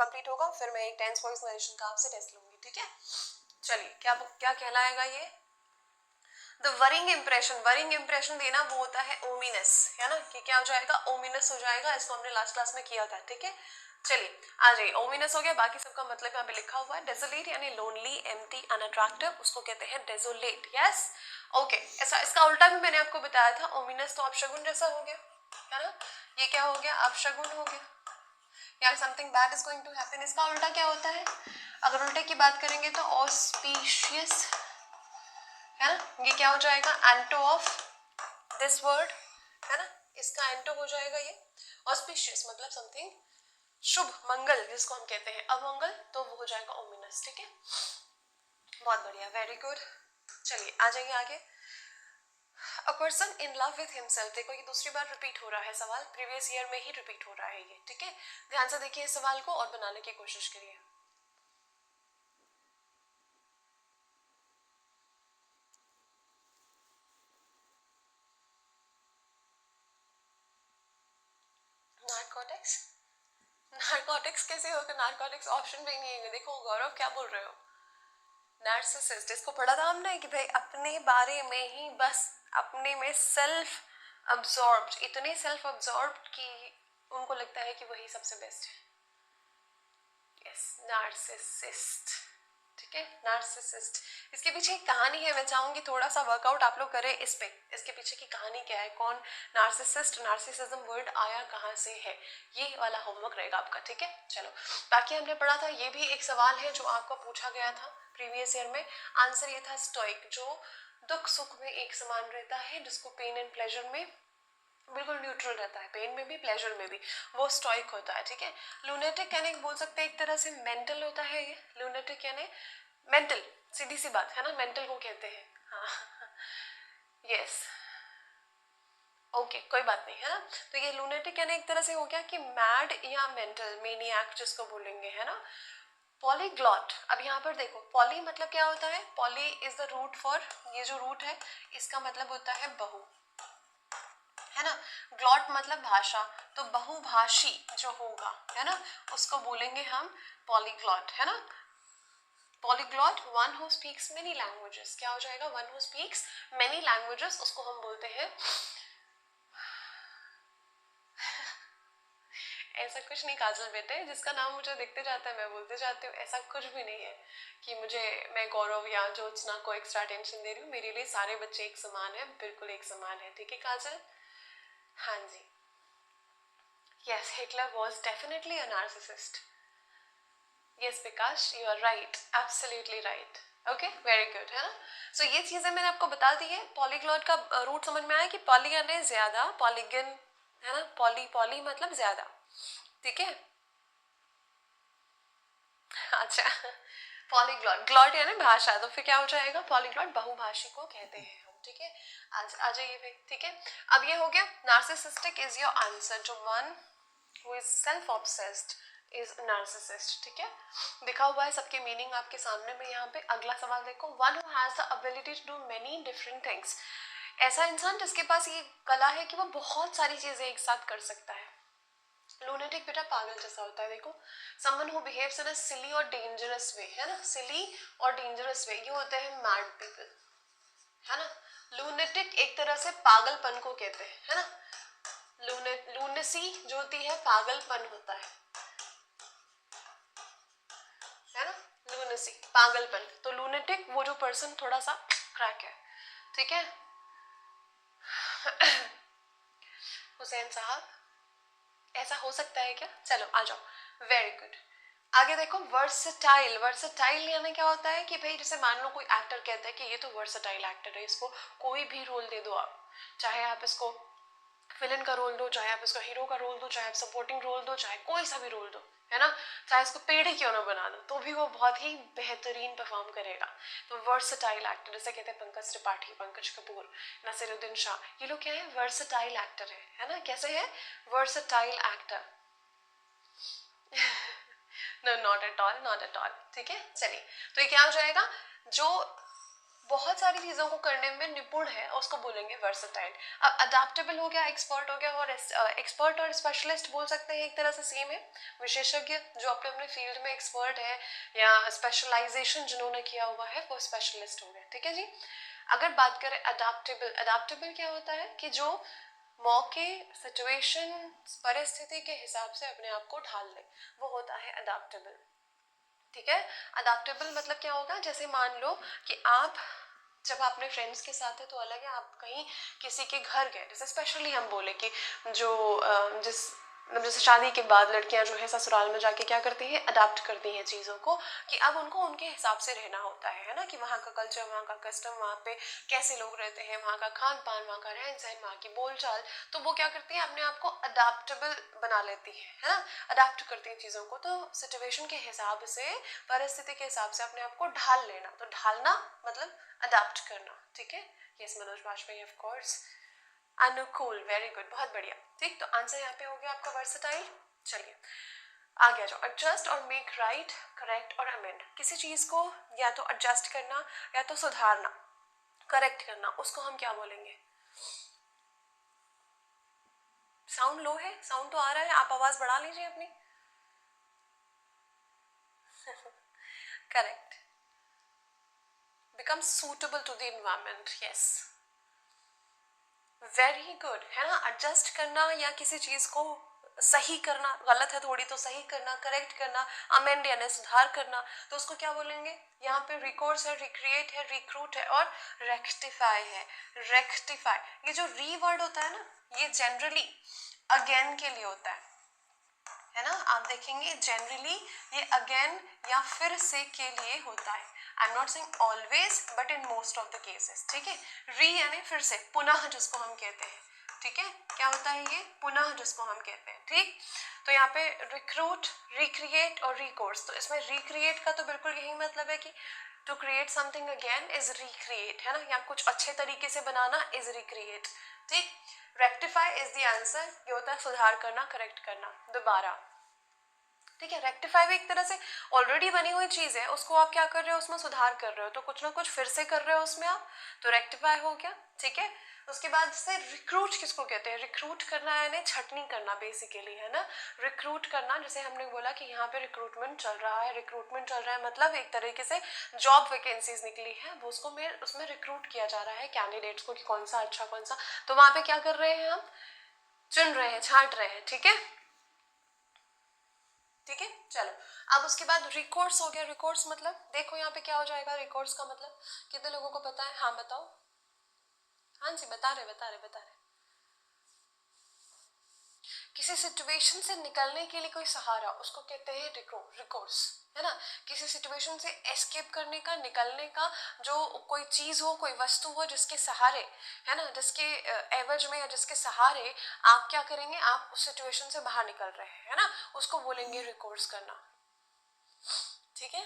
Complete होगा फिर मैं एक टेंस वॉइस नरेशन का आपसे टेस्ट लूंगी, ठीक है। चलिए क्या क्या कहलाएगा ये, द वरिंग इंप्रेशन देना वो होता है ओमिनस, है ना, कि क्या हो जाएगा, ओमिनस हो जाएगा, इसको हमने लास्ट क्लास में किया था, ठीक है। चलिए आ जाइए, ओमिनस हो गया, बाकी सबका मतलब यहाँ पे लिखा हुआ है, डेजोलेट यानी लोनली, एम्प्टी, अनअट्रैक्टिव, उसको कहते हैं डेजोलेट, यस ओके। ऐसा इसका उल्टा भी मैंने आपको बताया था, ओमिनस तो अपशगुन जैसा हो गया, है ना, ये क्या हो गया, अपशगुन हो गया, या something bad is going to happen. इसका उल्टा क्या होता है, अगर उल्टे की बात करेंगे तो ऑस्पिशियस, है ना, ये क्या हो जाएगा, एंटो ऑफ दिस वर्ड, है ना, इसका एंटो हो जाएगा ये, ऑस्पिशियस मतलब समथिंग शुभ, मंगल जिसको हम कहते हैं, अमंगल, तो वो हो जाएगा ओमिनस, ठीक है। बहुत बढ़िया, वेरी गुड। चलिए आ जाइए आगे, a person in love with himself, देखो ये दूसरी बार रिपीट हो रहा है सवाल, प्रीवियस ईयर में ही रिपीट हो रहा है ये, ठीक है। ध्यान से देखिए इस सवाल को और बनाने की कोशिश करिए। नार्कोटिक्स, नार्कोटिक्स कैसे होगा, नार्कोटिक्स ऑप्शन भी नहीं है, देखो गौरव क्या बोल रहे हो, नार्सिसिस्ट, इसको पढ़ा था हमने कि भाई अपने बारे में ही बस, अपने में सेल्फ अब्सॉर्ब्ड, इतने सेल्फ अब्सॉर्ब्ड कि उनको लगता है कि वही सबसे बेस्ट है, यस नार्सिसिस्ट, ठीक है, नार्सिसिस्ट। इसके पीछे एक कहानी है, मैं चाहूंगी थोड़ा सा वर्कआउट आप लोग करें इस पे, इसके पीछे की कहानी क्या है, कौन नार्सिसिस्ट, नार्सिसिज्म वर्ड आया कहाँ से है, ये वाला होमवर्क रहेगा आपका, ठीक है। चलो बाकी हमने पढ़ा था, ये भी एक सवाल है जो आपको पूछा गया था प्रीवियस ईयर में, आंसर ये था स्टोइक, जो दुख सुख में एक समान रहता है, जिसको पेन एंड प्लेजर में बिल्कुल न्यूट्रल रहता है, पेन में भी प्लेजर में भी, वो स्टोइक होता है, ठीक है। लूनेटिक यानी बोल सकते हैं एक तरह से मेंटल होता है ये, लूनेटिक यानी मेंटल, सीधी सी बात है ना, मेंटल को कहते हैं, हाँ यस ओके कोई बात नहीं, है ना। तो ये लूनेटिक यानी एक तरह से हो गया कि मैड या मेंटल, मेनियाक जिसको बोलेंगे, है ना। पॉलीग्लॉट, अब यहाँ पर देखो पॉली मतलब क्या होता है, poly is the root for, ये जो रूट है इसका मतलब होता है बहु, है ना, ग्लॉट मतलब भाषा, तो बहुभाषी जो होगा, है ना, उसको बोलेंगे हम पॉलीग्लॉट, है ना। Polyglot one who speaks many languages, क्या हो जाएगा, one who speaks many languages, उसको हम बोलते हैं ऐसा कुछ नहीं काजल बेटे, जिसका नाम मुझे दिखते जाता है मैं बोलते जाती हूँ, ऐसा कुछ भी नहीं है कि मैं गौरव या ज्योत्सना को एक्स्ट्रा टेंशन दे रही हूँ, मेरे लिए सारे बच्चे एक समान है, बिल्कुल एक समान है, ठीक है काजल, हाँ जी, yes Hitler was definitely a narcissist, yes Vikas you are right, absolutely right, okay very good, है ना। सो ये चीजें मैंने आपको बता दी है, पॉलीग्लॉट का रूट समझ में आया कि पॉली यानी ज्यादा, पॉलीगन, है ना, पॉली पॉली मतलब ज्यादा, ठीक है। अच्छा पॉलीग्लॉट, ग्लॉट यानी भाषा, तो फिर क्या हो जाएगा, पॉलीग्लॉट बहुभाषी को कहते हैं हम, ठीक है। आज आ जाइए भाई, ठीक है। अब ये हो गया नार्सिसिस्टिक इज योर आंसर, जो one who is self obsessed is narcissist, ठीक है। लिखा हुआ है सबके मीनिंग आपके सामने में यहाँ पे। अगला सवाल देखो, one who has the ability to do many different things, ऐसा इंसान जिसके पास ये कला है कि वो बहुत सारी चीजें एक साथ कर सकता है। लूनेटिक बेटा पागल जैसा होता है, देखो समवन हु बिहेव्स इन अ सिली और डेंजरस वे, है ना, सिली और डेंजरस वे, ये होते हैं मैड पीपल, है ना। लूनेटिक एक तरह से पागलपन को कहते हैं, है ना, लूनेसी जो होती है पागलपन होता है ना, लूनेसी पागलपन, तो लूनेटिक वो जो पर्सन थोड़ा सा क्रैक है, ठीक है। हुसैन साहब ऐसा हो सकता है क्या, चलो आ जाओ, वेरी गुड। आगे देखो वर्सटाइल, वर्सटाइल यानी क्या होता है कि भाई जैसे मान लो कोई एक्टर कहता है कि ये तो वर्सटाइल एक्टर है, इसको कोई भी रोल दे दो आप, चाहे आप इसको विलन का रोल दो, चाहे आप इसको हीरो का रोल दो, चाहे आप सपोर्टिंग रोल दो, चाहे कोई सा भी रोल दो, है ना, चाहे इसको पेड़ ही क्यों ना बना दो, तो भी वो बहुत ही बेहतरीन परफॉर्म करेगा। तो वर्सटाइल एक्टर, जैसे कहते हैं पंकज त्रिपाठी, पंकज कपूर, नसीरुद्दीन शाह, ये लोग क्या है, वर्सटाइल एक्टर है ना, कैसे है, versatile actor no not at all, not at all, ठीक है। चलिए तो ये क्या हो जाएगा, जो बहुत सारी चीज़ों को करने में निपुण है, उसको बोलेंगे वर्सेटाइल। अब अडेप्टेबल हो गया, एक्सपर्ट हो गया, और एक्सपर्ट और स्पेशलिस्ट बोल सकते हैं, एक तरह से सेम है। विशेषज्ञ जो अपने अपने फील्ड में एक्सपर्ट है या स्पेशलाइजेशन जिन्होंने किया हुआ है वो स्पेशलिस्ट हो गए, ठीक है जी। अगर बात करें अडेप्टेबल, अडेप्टेबल क्या होता है कि जो मौके, सिचुएशन, परिस्थिति के हिसाब से अपने आप को ढाल ले, वो होता है अडेप्टेबल, ठीक है। अडेप्टेबल मतलब क्या होगा, जैसे मान लो कि आप जब अपने फ्रेंड्स के साथ है तो अलग है, आप कहीं किसी के घर गए, जैसे स्पेशली हम बोले कि जो जिस मतलब जैसे शादी के बाद लड़कियां जो है ससुराल में जाके क्या करती हैं, अडाप्ट करती हैं चीज़ों को, कि अब उनको उनके हिसाब से रहना होता है ना, कि वहाँ का कल्चर, वहाँ का कस्टम, वहाँ पे कैसे लोग रहते हैं, वहाँ का खान पान, वहाँ का रहन सहन, वहाँ की बोलचाल, तो वो क्या करती हैं, अपने आप को अडाप्टेबल बना लेती है ना, अडाप्ट करती हैं चीज़ों को। तो सिचुएशन के हिसाब से, परिस्थिति के हिसाब से अपने आप को ढाल लेना, तो ढालना मतलब अडाप्ट करना, ठीक है। Yes Manoj Bajpayee of course. अनुकूल, वेरी गुड, बहुत बढ़िया, ठीक। तो आंसर यहाँ पे हो गया आपका वर्सेटाइल। चलिए आगे आ जाओ। एडजस्ट और मेक राइट, करेक्ट और अमेंड, किसी चीज को या तो एडजस्ट करना या तो सुधारना, करेक्ट करना, उसको हम क्या बोलेंगे। साउंड लो है, साउंड तो आ रहा है, आप आवाज बढ़ा लीजिए अपनी। Correct, become suitable to the environment, yes, very good, है ना। एडजस्ट करना या किसी चीज को सही करना, गलत है थोड़ी तो सही करना, करेक्ट करना, अमेंड यानी सुधार करना, तो उसको क्या बोलेंगे। यहाँ पे रिकोर्स है, रिक्रिएट है, रिक्रूट है और रेक्टिफाई है। रेक्टिफाई, ये जो री वर्ड होता है ना, ये जनरली अगेन के लिए होता है ना, आप देखेंगे जनरली ये अगेन या फिर से के लिए होता है। I am not saying always but in most of the cases, ठीक है। री यानी फिर से, पुनः जिसको हम कहते हैं, ठीक है, क्या होता है ये, पुनः जिसको हम कहते हैं, ठीक। तो यहाँ पे रिक्रूट, रिक्रिएट और रिकोर्स, तो इसमें रिक्रिएट का तो बिल्कुल यही मतलब है कि to create something again is recreate, है ना, या कुछ अच्छे तरीके से बनाना इज रिक्रिएट, ठीक। रेक्टिफाई इज द आंसर, ये होता है सुधार करना, करेक्ट करना, दोबारा, ठीक है। रेक्टिफाई भी एक तरह से ऑलरेडी बनी हुई चीज है, उसको आप क्या कर रहे हो, उसमें सुधार कर रहे हो, तो कुछ ना कुछ फिर से कर रहे हो उसमें आप, तो रेक्टिफाई हो गया, ठीक है। उसके बाद से रिक्रूट किसको कहते हैं, रिक्रूट करना यानी छटनी करना बेसिकली, है ना। रिक्रूट करना, जैसे हमने बोला कि यहाँ पे रिक्रूटमेंट चल रहा है, रिक्रूटमेंट चल रहा है मतलब एक तरीके से जॉब वैकेंसीज निकली है, वो उसको में उसमें रिक्रूट किया जा रहा है कैंडिडेट्स को कि कौन सा अच्छा कौन सा, तो वहां पे क्या कर रहे हैं हम, चुन रहे हैं, छांट रहे हैं, ठीक है, ठीक है। चलो अब उसके बाद रिकोर्स हो गया। रिकोर्स मतलब देखो यहाँ पे क्या हो जाएगा, रिकोर्स का मतलब कितने लोगों को पता है, हाँ बताओ, हाँ जी बता रहे बता रहे बता रहे, किसी सिचुएशन से निकलने के लिए कोई सहारा, उसको कहते हैं रिकोर्स, है ना। किसी सिचुएशन से एस्केप करने का, निकलने का, जो कोई चीज हो, कोई वस्तु हो जिसके सहारे, है ना, जिसके एवज में या जिसके सहारे आप क्या करेंगे, आप उस सिचुएशन से बाहर निकल रहे हैं, है ना, उसको बोलेंगे रिकोर्स करना, ठीक है।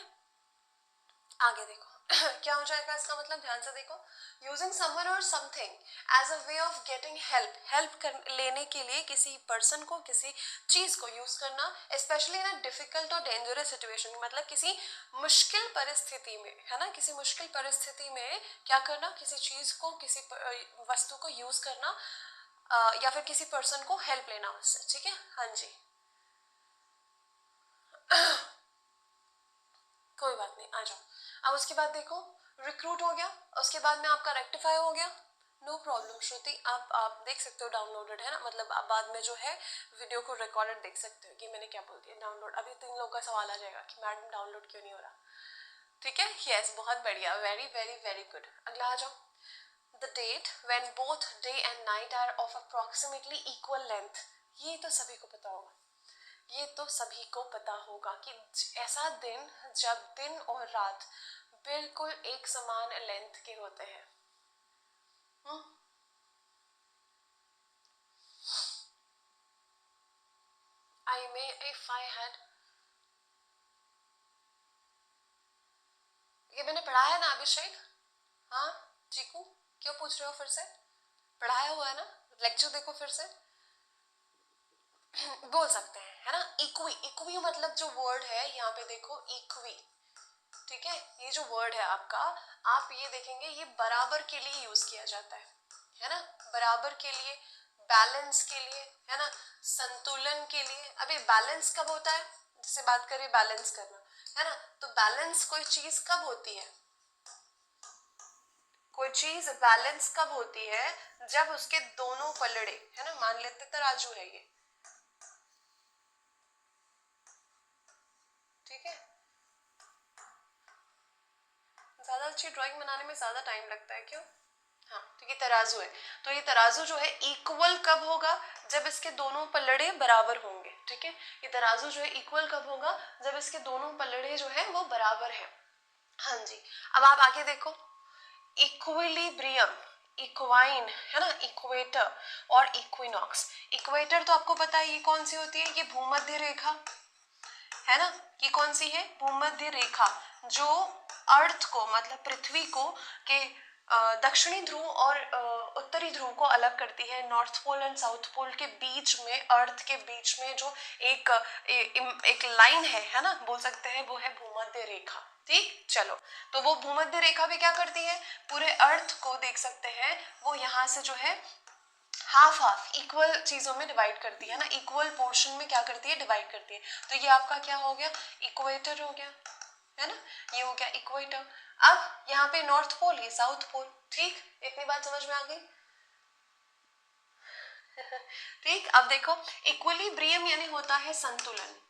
आगे देखो क्या हो जाएगा इसका मतलब, ध्यान से देखो। यूजिंग समवन और something as a way of getting help, लेने के लिए किसी पर्सन को, किसी चीज को यूज करना, स्पेशली इन डिफिकल्ट और डेंजरस सिचुएशन, मतलब किसी मुश्किल परिस्थिति में, है ना, किसी मुश्किल परिस्थिति में क्या करना, किसी चीज को, किसी वस्तु को यूज करना, या फिर किसी पर्सन को हेल्प लेना उससे, ठीक है, हाँ जी। कोई बात नहीं, आ जाओ। अब उसके बाद देखो रिक्रूट हो गया, उसके बाद में आपका रेक्टिफाई हो गया, नो प्रॉब्लम श्रुति, आप देख सकते हो डाउनलोडेड, है ना, मतलब आप बाद में जो है वीडियो को रिकॉर्डेड देख सकते हो कि मैंने क्या बोल दिया, डाउनलोड। अभी 3 लोगों का सवाल आ जाएगा कि मैडम डाउनलोड क्यों नहीं हो रहा, ठीक है, यस बहुत बढ़िया, वेरी वेरी वेरी गुड। अगला आ जाओ। The date when both day and night are of approximately equal length, ये तो सभी को पता होगा, ये तो सभी को पता होगा कि ऐसा दिन जब दिन और रात बिल्कुल एक समान लेंथ के होते हैं। आई मे इफ आई हैड, ये मैंने पढ़ाया ना अभिषेक, हाँ चीकू, क्यों पूछ रहे हो फिर से, पढ़ाया हुआ है ना, लेक्चर देखो फिर से। बोल सकते हैं, है ना, इक्वी, इक्वी मतलब जो वर्ड है यहाँ पे देखो, इक्वी, ठीक है, ये जो वर्ड है आपका, आप ये देखेंगे ये बराबर के लिए यूज किया जाता है ना, बराबर के लिए, बैलेंस के लिए, है ना, संतुलन के लिए। अभी बैलेंस कब होता है, जैसे बात करें बैलेंस करना, है ना, तो बैलेंस कोई चीज कब होती है, कोई चीज बैलेंस कब होती है, जब उसके दोनों पलड़े, है ना, मान लेते तराजू है ये, ठीक है, ज्यादा अच्छी ड्राइंग बनाने में ज्यादा टाइम लगता है, क्यों? हाँ, तो ये तराजू है, तो ये तराजू जो है इक्वल कब होगा, जब इसके दोनों पलड़े बराबर होंगे, ठीक है, ये तराजू जो है इक्वल कब होगा, जब इसके दोनों पलड़े जो है वो बराबर है। हाँ जी, अब आप आगे देखो, इक्विलिब्रियम, इक्वाइन, है ना, इक्वेटर और इक्विनॉक्स। इक्वेटर तो आपको पता है ये कौन सी होती है, ये भूमध्य रेखा, है ना, ये कौन सी है, भूमध्य रेखा, जो अर्थ को, मतलब पृथ्वी को के दक्षिणी ध्रुव और उत्तरी ध्रुव को अलग करती है, North Pole and South Pole के बीच में, अर्थ के बीच में जो एक लाइन है ना, बोल सकते हैं वो है भूमध्य रेखा। ठीक, चलो, तो वो भूमध्य रेखा भी क्या करती है, पूरे अर्थ को देख सकते हैं, वो यहाँ से जो है हाफ हाफ इक्वल चीजों में डिवाइड करती है ना, इक्वल पोर्शन में क्या करती है, डिवाइड करती है। तो ये आपका क्या हो गया, इक्वेटर हो गया, है ना, ये हो गया इक्वेटर। अब यहाँ पे नॉर्थ पोल, ये साउथ पोल। ठीक, इतनी बात समझ में आ गई? ठीक, अब देखो, इक्विलिब्रियम यानी होता है संतुलन।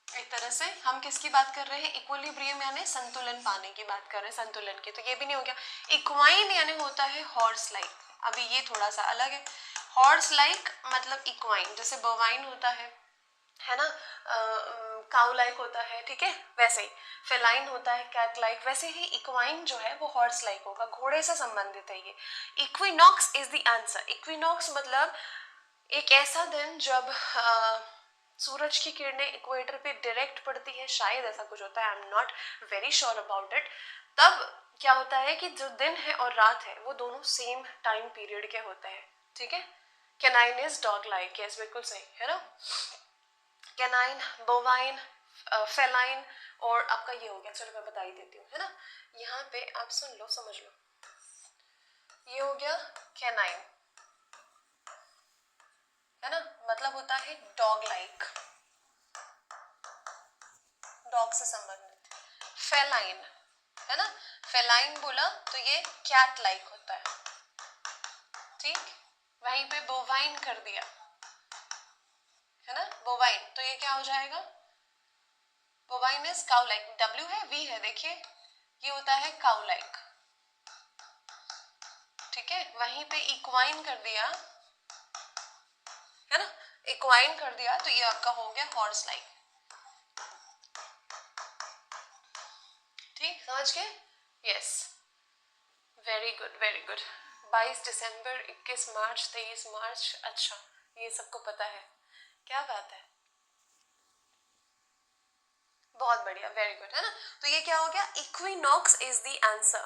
एक तरह से हम किसकी बात कर रहे हैं, इक्विलिब्रियम यानी संतुलन पाने की बात कर रहे हैं, संतुलन की, तो ये भी नहीं हो गया। इक्वाइन यानी होता है हॉर्स लाइक, अभी ये थोड़ा सा अलग है। हॉर्स लाइक मतलब इक्वाइन, जैसे बोवाइन होता है ना, काउ लाइक होता है, ठीक है, वैसे ही फेलाइन होता है कैट लाइक, वैसे ही इक्वाइन जो है वो हॉर्स लाइक होगा, घोड़े से संबंधित है ये। Equinox is the answer. Equinox मतलब एक ऐसा दिन जब सूरज की किरणें इक्वेटर पे डायरेक्ट पड़ती है, शायद ऐसा कुछ होता है, I am not very sure about it. तब क्या होता है कि जो दिन है और रात है वो दोनों सेम टाइम पीरियड के होते हैं, ठीक है। Canine is dog like, yes बिल्कुल सही है ना, कैनाइन, बोवाइन, फेलाइन, और आपका ये हो गया, चलो मैं बता ही देती हूँ, है ना, यहाँ पे आप सुन लो, समझ लो, ये हो गया कैनाइन, है ना, मतलब होता है डॉग लाइक, डॉग से संबंधित। फेलाइन, है ना, फेलाइन बोला तो ये कैट लाइक होता है, ठीक, वहीं पे बोवाइन कर दिया, है ना, बोवाइन, तो ये क्या हो जाएगा, bovine is cow like, W है, वी है, देखिए ये होता है काउ लाइक, ठीक है, वहीं पे इक्वाइन कर दिया, है ना, इक्वाइन कर दिया, तो ये आपका हो गया हॉर्स लाइक। ठीक, समझ गए? Yes, very good very good. 22 दिसंबर, 21 मार्च, 23 मार्च, अच्छा, ये सबको पता है, क्या बात है, बहुत बढ़िया, वेरी गुड, है ना। तो ये क्या हो गया, equinox is the answer.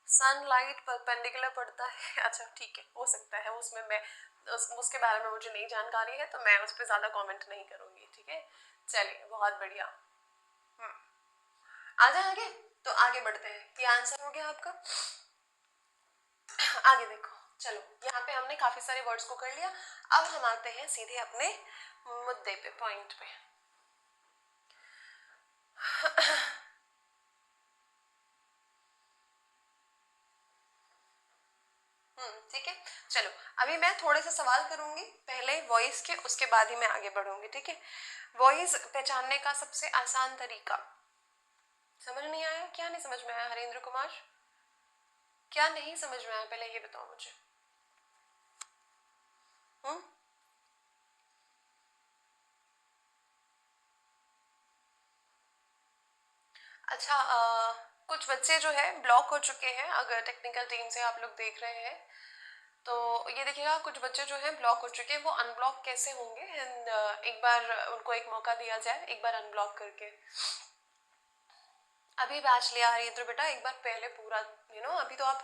Sunlight perpendicular पड़ता है, अच्छा ठीक है, हो सकता है, उसमें मैं उसके बारे में मुझे नहीं जानकारी है, तो मैं उस पर ज्यादा कमेंट नहीं करूंगी, ठीक है। चलिए, बहुत बढ़िया। आ जाए आगे, तो आगे बढ़ते हैं, ये आंसर हो गया आपका। आगे देखो, चलो, यहाँ पे हमने काफी सारे वर्ड्स को कर लिया, अब हम आते हैं सीधे अपने मुद्दे पे, पॉइंट पे। ठीक है, चलो, अभी मैं थोड़े से सवाल करूंगी पहले वॉइस के, उसके बाद ही मैं आगे बढ़ूंगी, ठीक है। वॉइस पहचानने का सबसे आसान तरीका, समझ नहीं आया, क्या नहीं समझ में आया हरेंद्र कुमार, क्या नहीं समझ में आया, पहले ये बताओ मुझे। हम्म, अच्छा, कुछ बच्चे जो है ब्लॉक हो चुके हैं, अगर टेक्निकल टीम से आप लोग देख रहे हैं तो ये देखिएगा, कुछ बच्चे जो हैं ब्लॉक हो चुके हैं, वो अनब्लॉक कैसे होंगे, एंड एक बार उनको एक मौका दिया जाए, एक बार अनब्लॉक करके। अभी बैच लिया हरिंद्र बेटा, एक बार पहले पूरा, अभी तो आप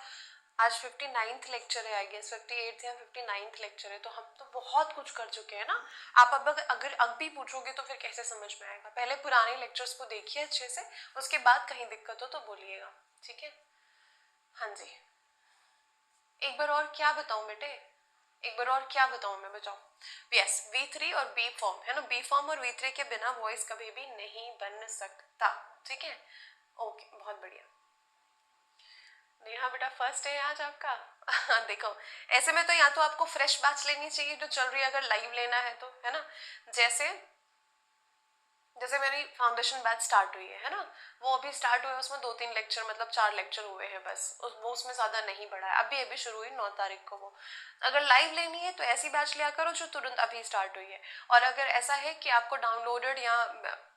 आज 59th लेक्चर है, आई गेस 58th या 59th लेक्चर है, तो हम तो बहुत कुछ कर चुके हैं ना। आप अब अगर अब भी पूछोगे तो फिर कैसे समझ में आएगा। पहले पुराने लेक्चर्स को देखिए अच्छे से, उसके बाद कहीं दिक्कत हो तो बोलिएगा, ठीक है। हाँ जी, एक बार और क्या बताऊं बेटे, एक बार और क्या बताऊं मैं, बताओ। यस, V3 और B फॉर्म है ना, B फॉर्म और V3 के बिना वॉइस कभी भी नहीं बन सकता, ठीक है। ओके, बहुत बढ़िया। नेहा बेटा फर्स्ट है आज आपका। देखो, ऐसे में तो या तो आपको फ्रेश बैच लेनी चाहिए जो चल रही है, अगर लाइव लेना है तो, है ना। जैसे जैसे मेरी फाउंडेशन बैच स्टार्ट हुई है ना, वो अभी स्टार्ट हुआ है, उसमें 2-3 लेक्चर, मतलब 4 लेक्चर हुए हैं बस, वो उसमें ज्यादा नहीं बढ़ा है, अभी शुरू हुई 9 तारीख को वो। अगर लाइव लेनी है तो ऐसी बैच लिया करो जो तुरंत अभी स्टार्ट हुई है। और अगर ऐसा है कि आपको डाउनलोडेड या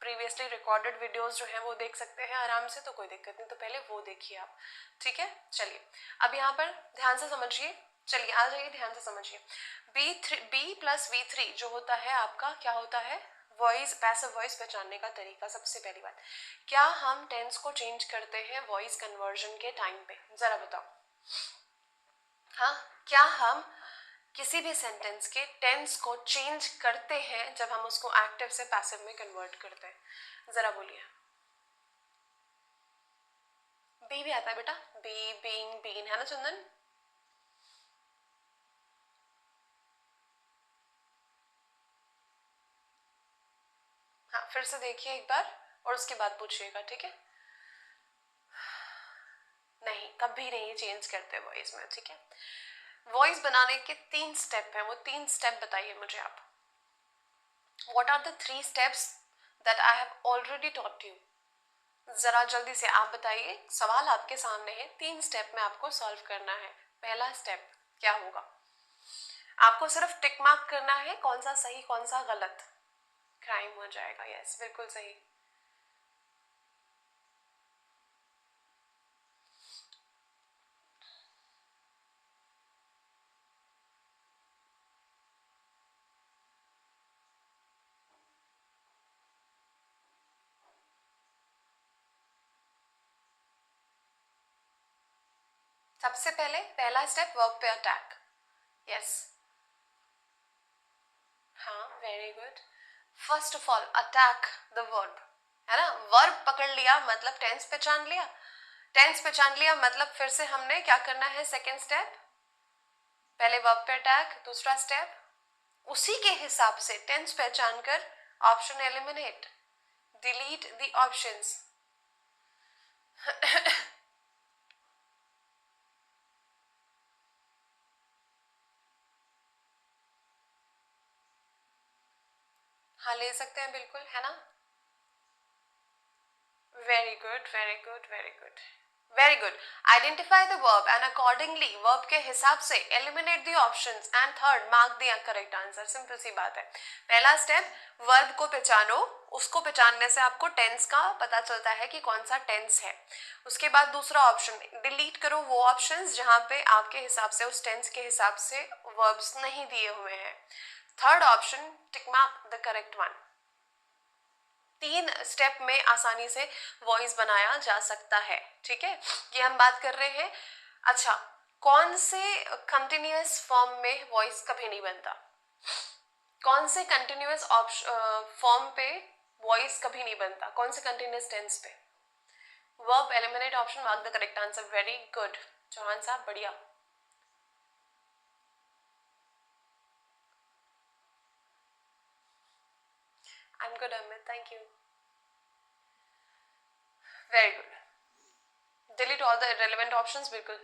प्रीवियसली रिकॉर्डेड वीडियोस जो है वो देख सकते हैं आराम से, तो कोई दिक्कत नहीं, तो पहले वो देखिए आप, ठीक है। चलिए अब यहाँ पर ध्यान से समझिए, चलिए आ जाइए, ध्यान से समझिए। B+V3 जो होता है आपका, क्या होता है, वॉइस, पैसिव वॉइस पहचानने का तरीका। सबसे पहली बात, क्या हम टेंस को चेंज करते हैं वॉइस कन्वर्जन के टाइम पे, जरा बताओ। हाँ, क्या हम किसी भी सेंटेंस के टेंस को चेंज करते हैं जब हम उसको एक्टिव से पैसिव में कन्वर्ट करते हैं, जरा बोलिए। बी भी आता है बेटा, बी, बीइंग, बीन, है ना चंदन। हाँ, फिर से देखिए एक बार और उसके बाद पूछिएगा, ठीक है। नहीं, कभी नहीं चेंज करते वॉइस में, ठीक है। वॉइस बनाने के 3 स्टेप हैं, वो 3 स्टेप बताइए मुझे आप। What are the 3 steps that I have already taught you? जरा जल्दी से आप बताइए, सवाल आपके सामने है, 3 स्टेप में आपको सॉल्व करना है। पहला स्टेप क्या होगा, आपको सिर्फ टिक मार्क करना है, कौन सा सही कौन सा गलत, क्राइम हो जाएगा। यस, बिल्कुल सही। सबसे पहले पहला स्टेप वर्ब पे अटैक। यस, हाँ, very good. First of all attack the verb, है ना। वर्ब पकड़ लिया मतलब टेंस पहचान लिया, टेंस पहचान लिया मतलब फिर से हमने क्या करना है, सेकेंड स्टेप, पहले वर्ब पे अटैक, दूसरा स्टेप उसी के हिसाब से टेंस पहचान कर option eliminate, delete the options. हाँ, ले सकते हैं बिल्कुल, है ना। Very good, very good, very good, very good. Identify the verb and accordingly verb के हिसाब से eliminate the options and third mark the correct answer. Simple सी बात है। पहला स्टेप, वर्ब को पहचानो, उसको पहचानने से आपको टेंस का पता चलता है कि कौन सा टेंस है। उसके बाद दूसरा ऑप्शन, डिलीट करो वो ऑप्शंस जहां पे आपके हिसाब से, उस टेंस के हिसाब से वर्ब्स नहीं दिए हुए हैं। Third option, tick mark the correct one. 3 step में आसानी से वॉइस बनाया जा सकता है, ठीक है। ये हम बात कर रहे हैं। अच्छा, कौन से कंटिन्यूअस फॉर्म में वॉइस कभी नहीं बनता, कौन से कंटिन्यूअस फॉर्म पे वॉइस कभी नहीं बनता, कौन से कंटिन्यूअस टेंस पे। Verb eliminate option, mark the correct answer. Very good Chauhan साहब, बढ़िया। I am good Amit, thank you, very good. Delete all the irrelevant options, बिल्कुल।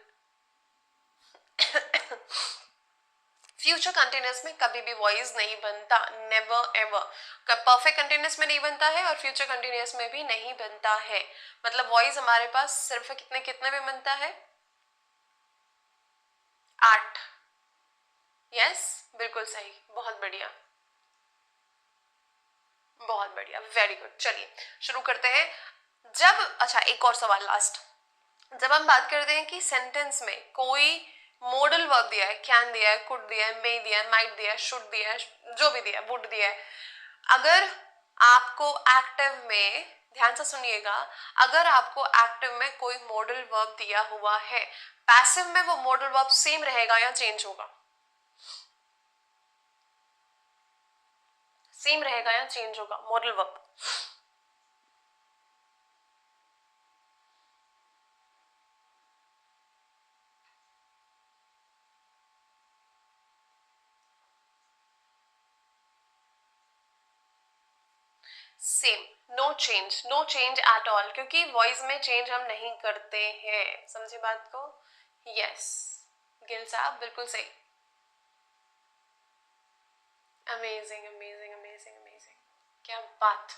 फ्यूचर कंटिन्यूस में कभी भी वॉइस नहीं बनता, नेवर एवर। परफेक्ट कंटिन्यूस में नहीं बनता है और फ्यूचर कंटिन्यूस में भी नहीं बनता है। मतलब वॉइस हमारे पास सिर्फ कितने कितने में बनता है, 8। यस, बिल्कुल सही, बहुत बढ़िया, बहुत बढ़िया, वेरी गुड। चलिए शुरू करते हैं। जब, अच्छा एक और सवाल लास्ट, जब हम बात करते हैं कि सेंटेंस में कोई मॉडल वर्ब दिया है, कैन दिया है, कुड दिया है, मे दिया है, माइट दिया है, शुड दिया है, जो भी दिया है, वुड दिया है, अगर आपको एक्टिव में, ध्यान से सुनिएगा, अगर आपको एक्टिव में कोई मॉडल वर्ब दिया हुआ है, पैसिव में वो मॉडल वर्ब सेम रहेगा या चेंज होगा? सेम रहेगा या चेंज होगा modal verb? Same, no change, no change at all, क्योंकि वॉइस में चेंज हम नहीं करते हैं, समझे बात को? यस, गिल साहब बिल्कुल सही। अमेजिंग अमेजिंग अमेजिंग अमेजिंग, क्या बात,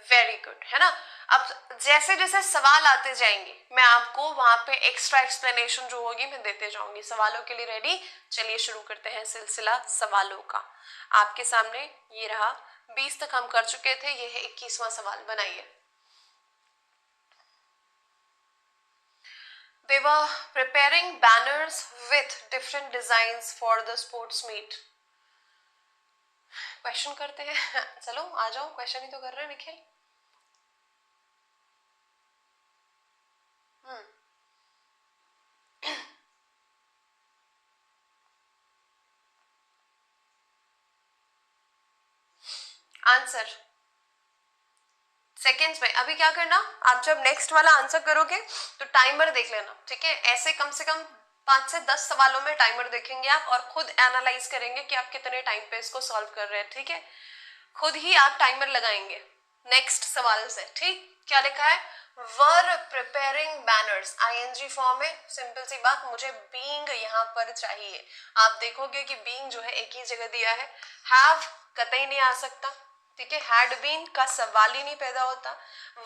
वेरी गुड, है ना? अब जैसे जैसे सवाल आते जाएंगे मैं आपको वहां पे एक्स्ट्रा एक्सप्लेनेशन जो होगी मैं देते जाऊंगी। सवालों के लिए रेडी? चलिए शुरू करते हैं सिलसिला सवालों का। आपके सामने ये रहा, 20 तक हम कर चुके थे, ये है 21वां सवाल, बनाइए। They were preparing banners with different designs for the sports meet. Question करते हैं चलो आ जाओ, क्वेश्चन ही तो कर रहे हैं निखिल। आंसर सेकेंड्स में। अभी क्या करना, आप जब नेक्स्ट वाला आंसर करोगे तो टाइमर देख लेना, ठीक है? ऐसे कम से कम 5 से 10 सवालों में टाइमर देखेंगे आप और खुद एनालाइज करेंगे कि आप कितने टाइम पे इसको सॉल्व कर रहे हैं, ठीक है? खुद ही आप टाइमर लगाएंगे नेक्स्ट सवाल से, ठीक? क्या लिखा है? Were preparing banners, ING form है, सिंपल सी बात, मुझे बीइंग यहाँ पर चाहिए। आप देखोगे कि बीइंग जो है एक ही जगह दिया है, हैव कतई नहीं आ सकता, ठीक है? हैड बीन का सवाल ही नहीं पैदा होता।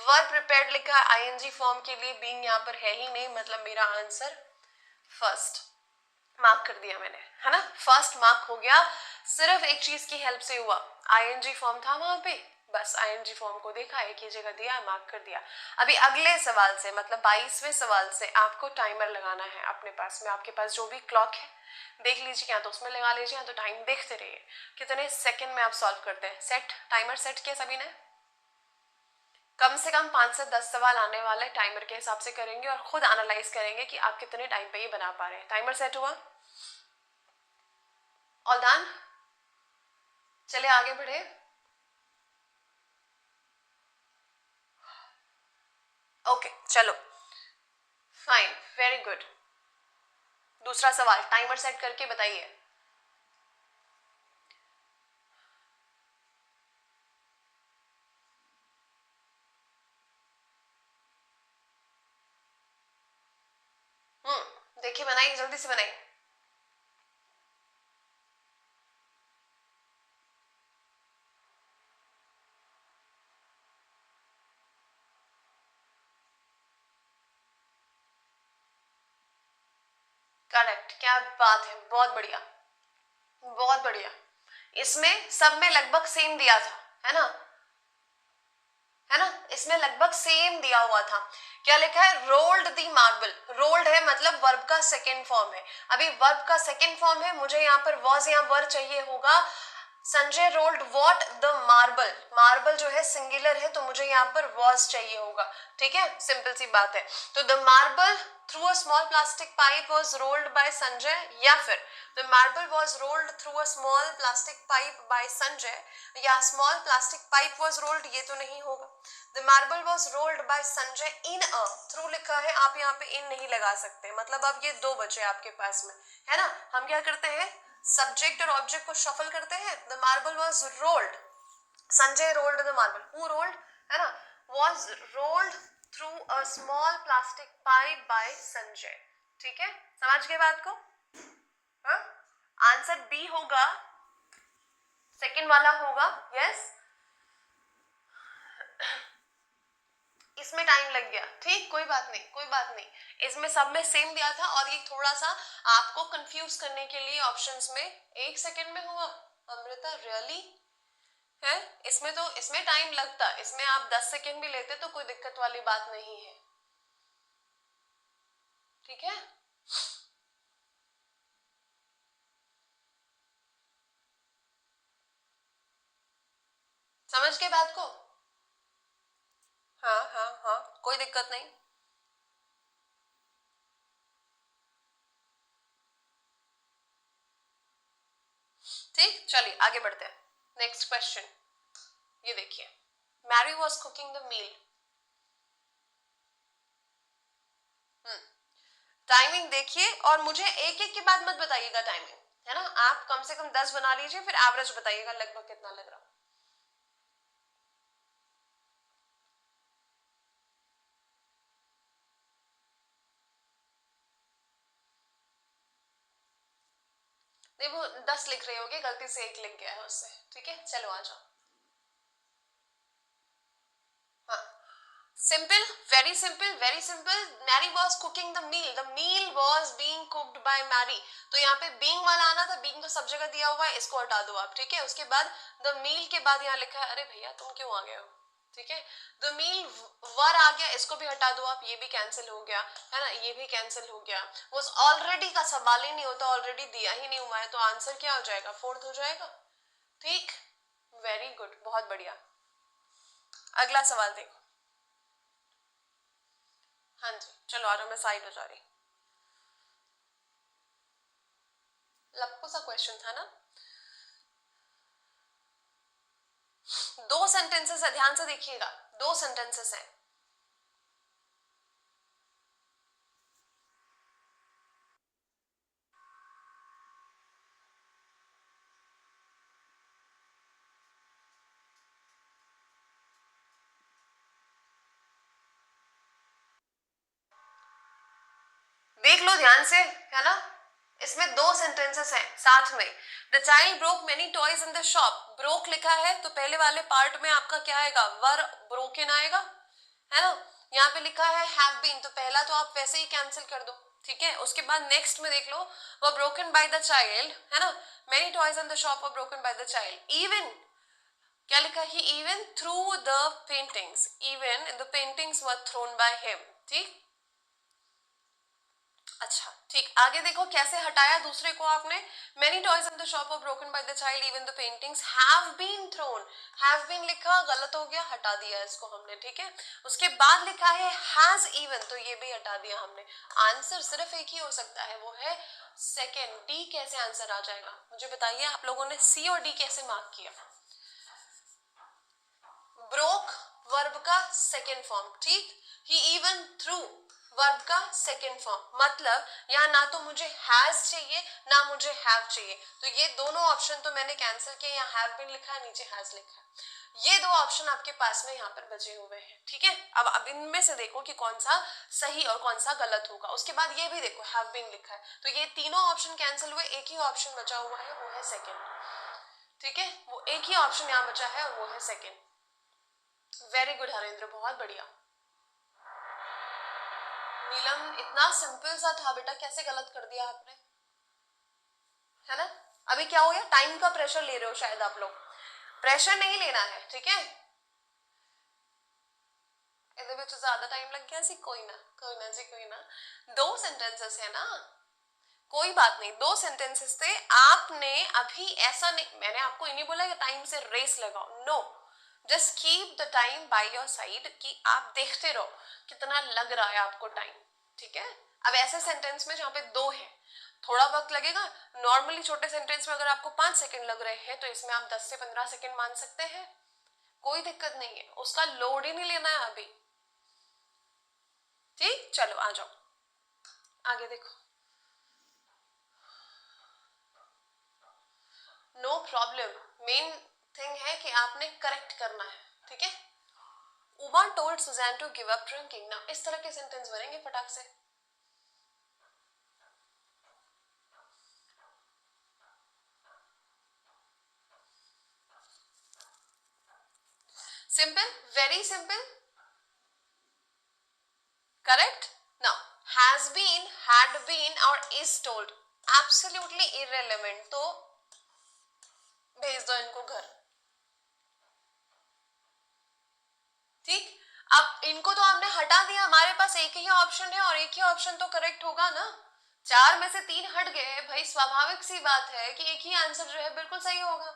वर प्रिपेयर्ड लिखा है आईएनजी फॉर्म के लिए, बीइंग यहाँ पर है ही नहीं, मतलब मेरा आंसर फर्स्ट। मार्क कर दिया मैंने, है ना? फर्स्ट मार्क हो गया, सिर्फ एक चीज की हेल्प से हुआ, आईएनजी फॉर्म था वहां पे, बस आईएनजी फॉर्म को देखा, एक ही जगह दिया, मार्क कर दिया। अभी अगले सवाल से, मतलब 22वें सवाल से आपको टाइमर लगाना है अपने पास में। आपके पास जो भी क्लॉक है देख लीजिए, या तो उसमें लगा लीजिए, या तो टाइम देखते रहिए कितने सेकंड में आप सॉल्व करते हैं। सेट टाइमर सेट किया सभी ने? कम से कम 5 से 10 सवाल आने वाले टाइमर के हिसाब से करेंगे और खुद एनालाइज करेंगे कि आप कितने टाइम पे ये बना पा रहे हैं। टाइमर सेट हुआ? All done? चलिए आगे बढ़े। ओके चलो, फाइन, वेरी गुड। दूसरा सवाल, टाइमर सेट करके बताइए। देखिए बनाइए, जल्दी से बनाइए। करेक्ट, क्या बात है, बहुत बढ़िया, बहुत बढ़िया। इसमें सब में लगभग सेम दिया था, है ना? है ना? इसमें लगभग सेम दिया हुआ था। क्या लिखा है? रोल्ड दी मार्बल। रोल्ड है मतलब वर्ब का सेकेंड फॉर्म है। अभी वर्ब का सेकेंड फॉर्म है, मुझे यहाँ पर वॉज या वर चाहिए होगा। Sanjay rolled what? The marble. Marble जो है सिंगुलर है, तो मुझे यहाँ पर वॉज चाहिए होगा, ठीक है? सिंपल सी बात है। तो the marble through a small plastic pipe was rolled by Sanjay, या फिर the marble was rolled through a small plastic pipe by Sanjay, या small plastic pipe was rolled, ये तो नहीं होगा। The marble was rolled by Sanjay in a, through लिखा है, आप यहाँ पे इन नहीं लगा सकते, मतलब अब ये दो बचे आपके पास में, है ना? हम क्या करते हैं, सब्जेक्ट और ऑब्जेक्ट को शफल करते हैं। The marble was rolled, Sanjay rolled the marble, who rolled, है ना? Was rolled through a small plastic pipe by Sanjay, ठीक है? समझ गए बात को? हाँ, आंसर बी होगा, सेकंड वाला होगा, यस। इसमें टाइम लग गया, ठीक, कोई बात नहीं, कोई बात नहीं। इसमें सब में सेम दिया था और ये थोड़ा सा आपको कंफ्यूज करने के लिए ऑप्शंस में 1 सेकंड में हुआ। अमृता रियली है? इसमें तो, इसमें टाइम लगता, इसमें आप 10 सेकंड भी लेते तो कोई दिक्कत वाली बात नहीं है, ठीक है? समझ के बात को? हाँ हाँ हाँ, कोई दिक्कत नहीं। ठीक, चलिए आगे बढ़ते हैं। नेक्स्ट क्वेश्चन ये देखिए, Mary was cooking the meal. Timing देखिए और मुझे एक एक के बाद मत बताइएगा टाइमिंग, है ना? आप कम से कम 10 बना लीजिए, फिर एवरेज बताइएगा लगभग कितना लग रहा। नहीं, वो 10 लिख रहे होगे, गलती से एक लिख गया है उससे। ठीक है, चलो आ जाओ। हाँ, simple, very simple, very simple. Mary was cooking the meal, the meal was being cooked by Mary. तो यहाँ पे बीइंग वाला आना था, बीइंग तो सब जगह दिया हुआ है, इसको हटा दो आप। ठीक है, उसके बाद द मील के बाद यहाँ लिखा है, अरे भैया तुम क्यों आ गए हो? ठीक है, द मील वर आ गया, इसको भी हटा दो आप, ये भी कैंसिल हो गया, है ना? ये भी कैंसिल हो गया। वो ऑलरेडी का सवाल ही नहीं होता, ऑलरेडी दिया ही नहीं हुआ है, तो आंसर क्या हो जाएगा? फोर्थ हो जाएगा। ठीक, वेरी गुड, बहुत बढ़िया। अगला सवाल देखो। हाँ जी, चलो आ रहा, मैं साइड हो जा रही। लप्पू सा क्वेश्चन था ना? दो सेंटेंसेस है, ध्यान से देखिएगा, दो सेंटेंसेस है। देख लो ध्यान से, है ना? इसमें दो सेंटेंसेस हैं साथ में। The child broke many toys in the shop. Broke लिखा है तो पहले वाले पार्ट में आपका क्या आएगा? वर ब्रोकन आएगा, है ना? यहाँ पे लिखा है हैव बीन, तो पहला तो आप वैसे ही कैंसिल कर दो। ठीक है, उसके बाद नेक्स्ट में देख लो, were broken by the child, है ना? Many toys in the shop were broken by the child. Even क्या लिखा है? Even through the paintings, even the paintings were thrown by him. ठीक, अच्छा ठीक, आगे देखो कैसे हटाया दूसरे को आपने। Many toys in the shop are broken by the child, even the paintings have been thrown. Have been लिखा, गलत हो गया, हटा दिया इसको हमने। ठीक है, उसके बाद लिखा है हैज इवन, तो ये भी हटा दिया हमने। आंसर सिर्फ एक ही हो सकता है, वो है सेकेंड। डी कैसे आंसर आ जाएगा मुझे बताइए, आप लोगों ने सी और डी कैसे मार्क किया? ब्रोक वर्ब का सेकेंड फॉर्म, ठीक। ही इवन थ्रू वर्ब का सेकेंड फॉर्म, मतलब यहाँ ना तो मुझे हैज चाहिए ना मुझे हैव चाहिए, तो ये दोनों ऑप्शन तो मैंने कैंसिल किए। यहाँ हैव बीन लिखा है, नीचे हैज लिखा है, ये दो ऑप्शन आपके पास में यहाँ पर बचे हुए हैं। ठीक है, अब इनमें से देखो कि कौन सा सही और कौन सा गलत होगा। उसके बाद ये भी देखो हैव बीन लिखा है, तो ये तीनों ऑप्शन कैंसिल हुए, एक ही ऑप्शन बचा हुआ है, वो है सेकेंड। ठीक है, वो एक ही ऑप्शन यहाँ बचा है और वो है सेकेंड। वेरी गुड हरेंद्र, बहुत बढ़िया। नीलम, इतना सिंपल सा था बेटा, कैसे गलत कर दिया आपने, है ना? अभी क्या हो गया? टाइम का प्रेशर ले रहे हो शायद आप लोग। प्रेशर नहीं लेना है, ठीक है? ਇਹਦੇ ਵਿੱਚ ज्यादा टाइम लग गया सी, कोई ना जी, कोई ना। दो सेंटेंसेस है ना, कोई बात नहीं, दो सेंटेंसेस थे। आपने अभी ऐसा नहीं, मैंने आपको नहीं बोला कि टाइम से रेस लगाओ, no, just keep the time by your side, कि आप देखते रहो कितना लग रहा है आपको टाइम। ठीक है, अब ऐसे सेंटेंस में जहां पे दो है थोड़ा वक्त लगेगा। नॉर्मली छोटे सेंटेंस में अगर आपको 5 सेकंड लग रहे हैं तो इसमें आप 10 से 15 सेकंड मान सकते हैं, कोई दिक्कत नहीं है, उसका लोड ही नहीं लेना है अभी। ठीक, चलो आ जाओ आगे देखो। नो प्रॉब्लम, मेन थिंग है कि आपने करेक्ट करना है। ठीक है, Uma told Susan to give up drinking. ना इस तरह के सेंटेंस बनेंगे फटाक से। Simple, very simple, correct. Now has been, had been और इज टोल्ड एब्सोल्युटली इररिलेवेंट, तो भेज दो इनको घर। ठीक, अब इनको तो हमने हटा दिया, हमारे पास एक ही ऑप्शन है और एक ही ऑप्शन तो करेक्ट होगा ना। चार में से तीन हट गए भाई, स्वाभाविक सी बात है कि एक ही आंसर जो है बिल्कुल सही होगा।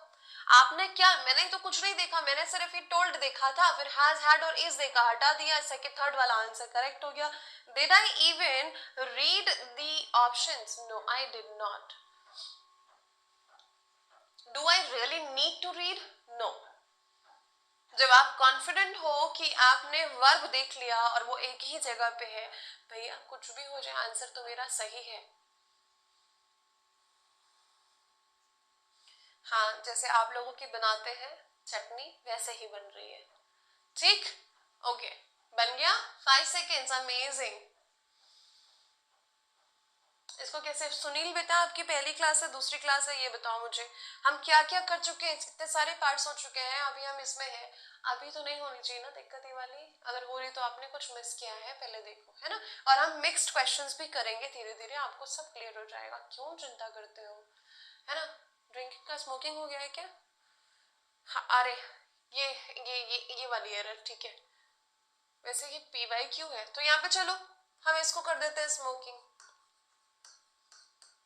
आपने क्या, मैंने तो कुछ नहीं देखा, मैंने सिर्फ ये टोल्ड देखा था, फिर हैज हैड और इज देखा, हटा दिया, सेकंड थर्ड वाला आंसर करेक्ट हो गया. Did I even read the options? No I did not. Do I really need to read? No. जब आप कॉन्फिडेंट हो कि आपने वर्ब देख लिया और वो एक ही जगह पे है, भैया कुछ भी हो जाए आंसर तो मेरा सही है. हाँ, जैसे आप लोगों की बनाते हैं चटनी वैसे ही बन रही है. ठीक, ओके, बन गया. 5 सेकेंड्स, अमेजिंग. इसको कैसे, सुनील बेटा आपकी पहली क्लास है दूसरी क्लास है, ये बताओ मुझे, हम क्या क्या कर चुके हैं, इतने सारे पार्ट्स हो चुके हैं, अभी हम इसमें हैं. अभी तो नहीं होनी चाहिए ना दिक्कत ये वाली, अगर हो रही तो आपने कुछ मिस किया है, पहले देखो, है ना. और हम मिक्स्ड क्वेश्चंस भी करेंगे धीरे धीरे, आपको सब क्लियर हो जाएगा, क्यों चिंता करते हो, है ना. ड्रिंकिंग का स्मोकिंग हो गया है क्या? हाँ, अरे ये वाली एरर, ठीक है. वैसे ये PYQ है तो यहाँ पे चलो हम इसको कर देते हैं स्मोकिंग,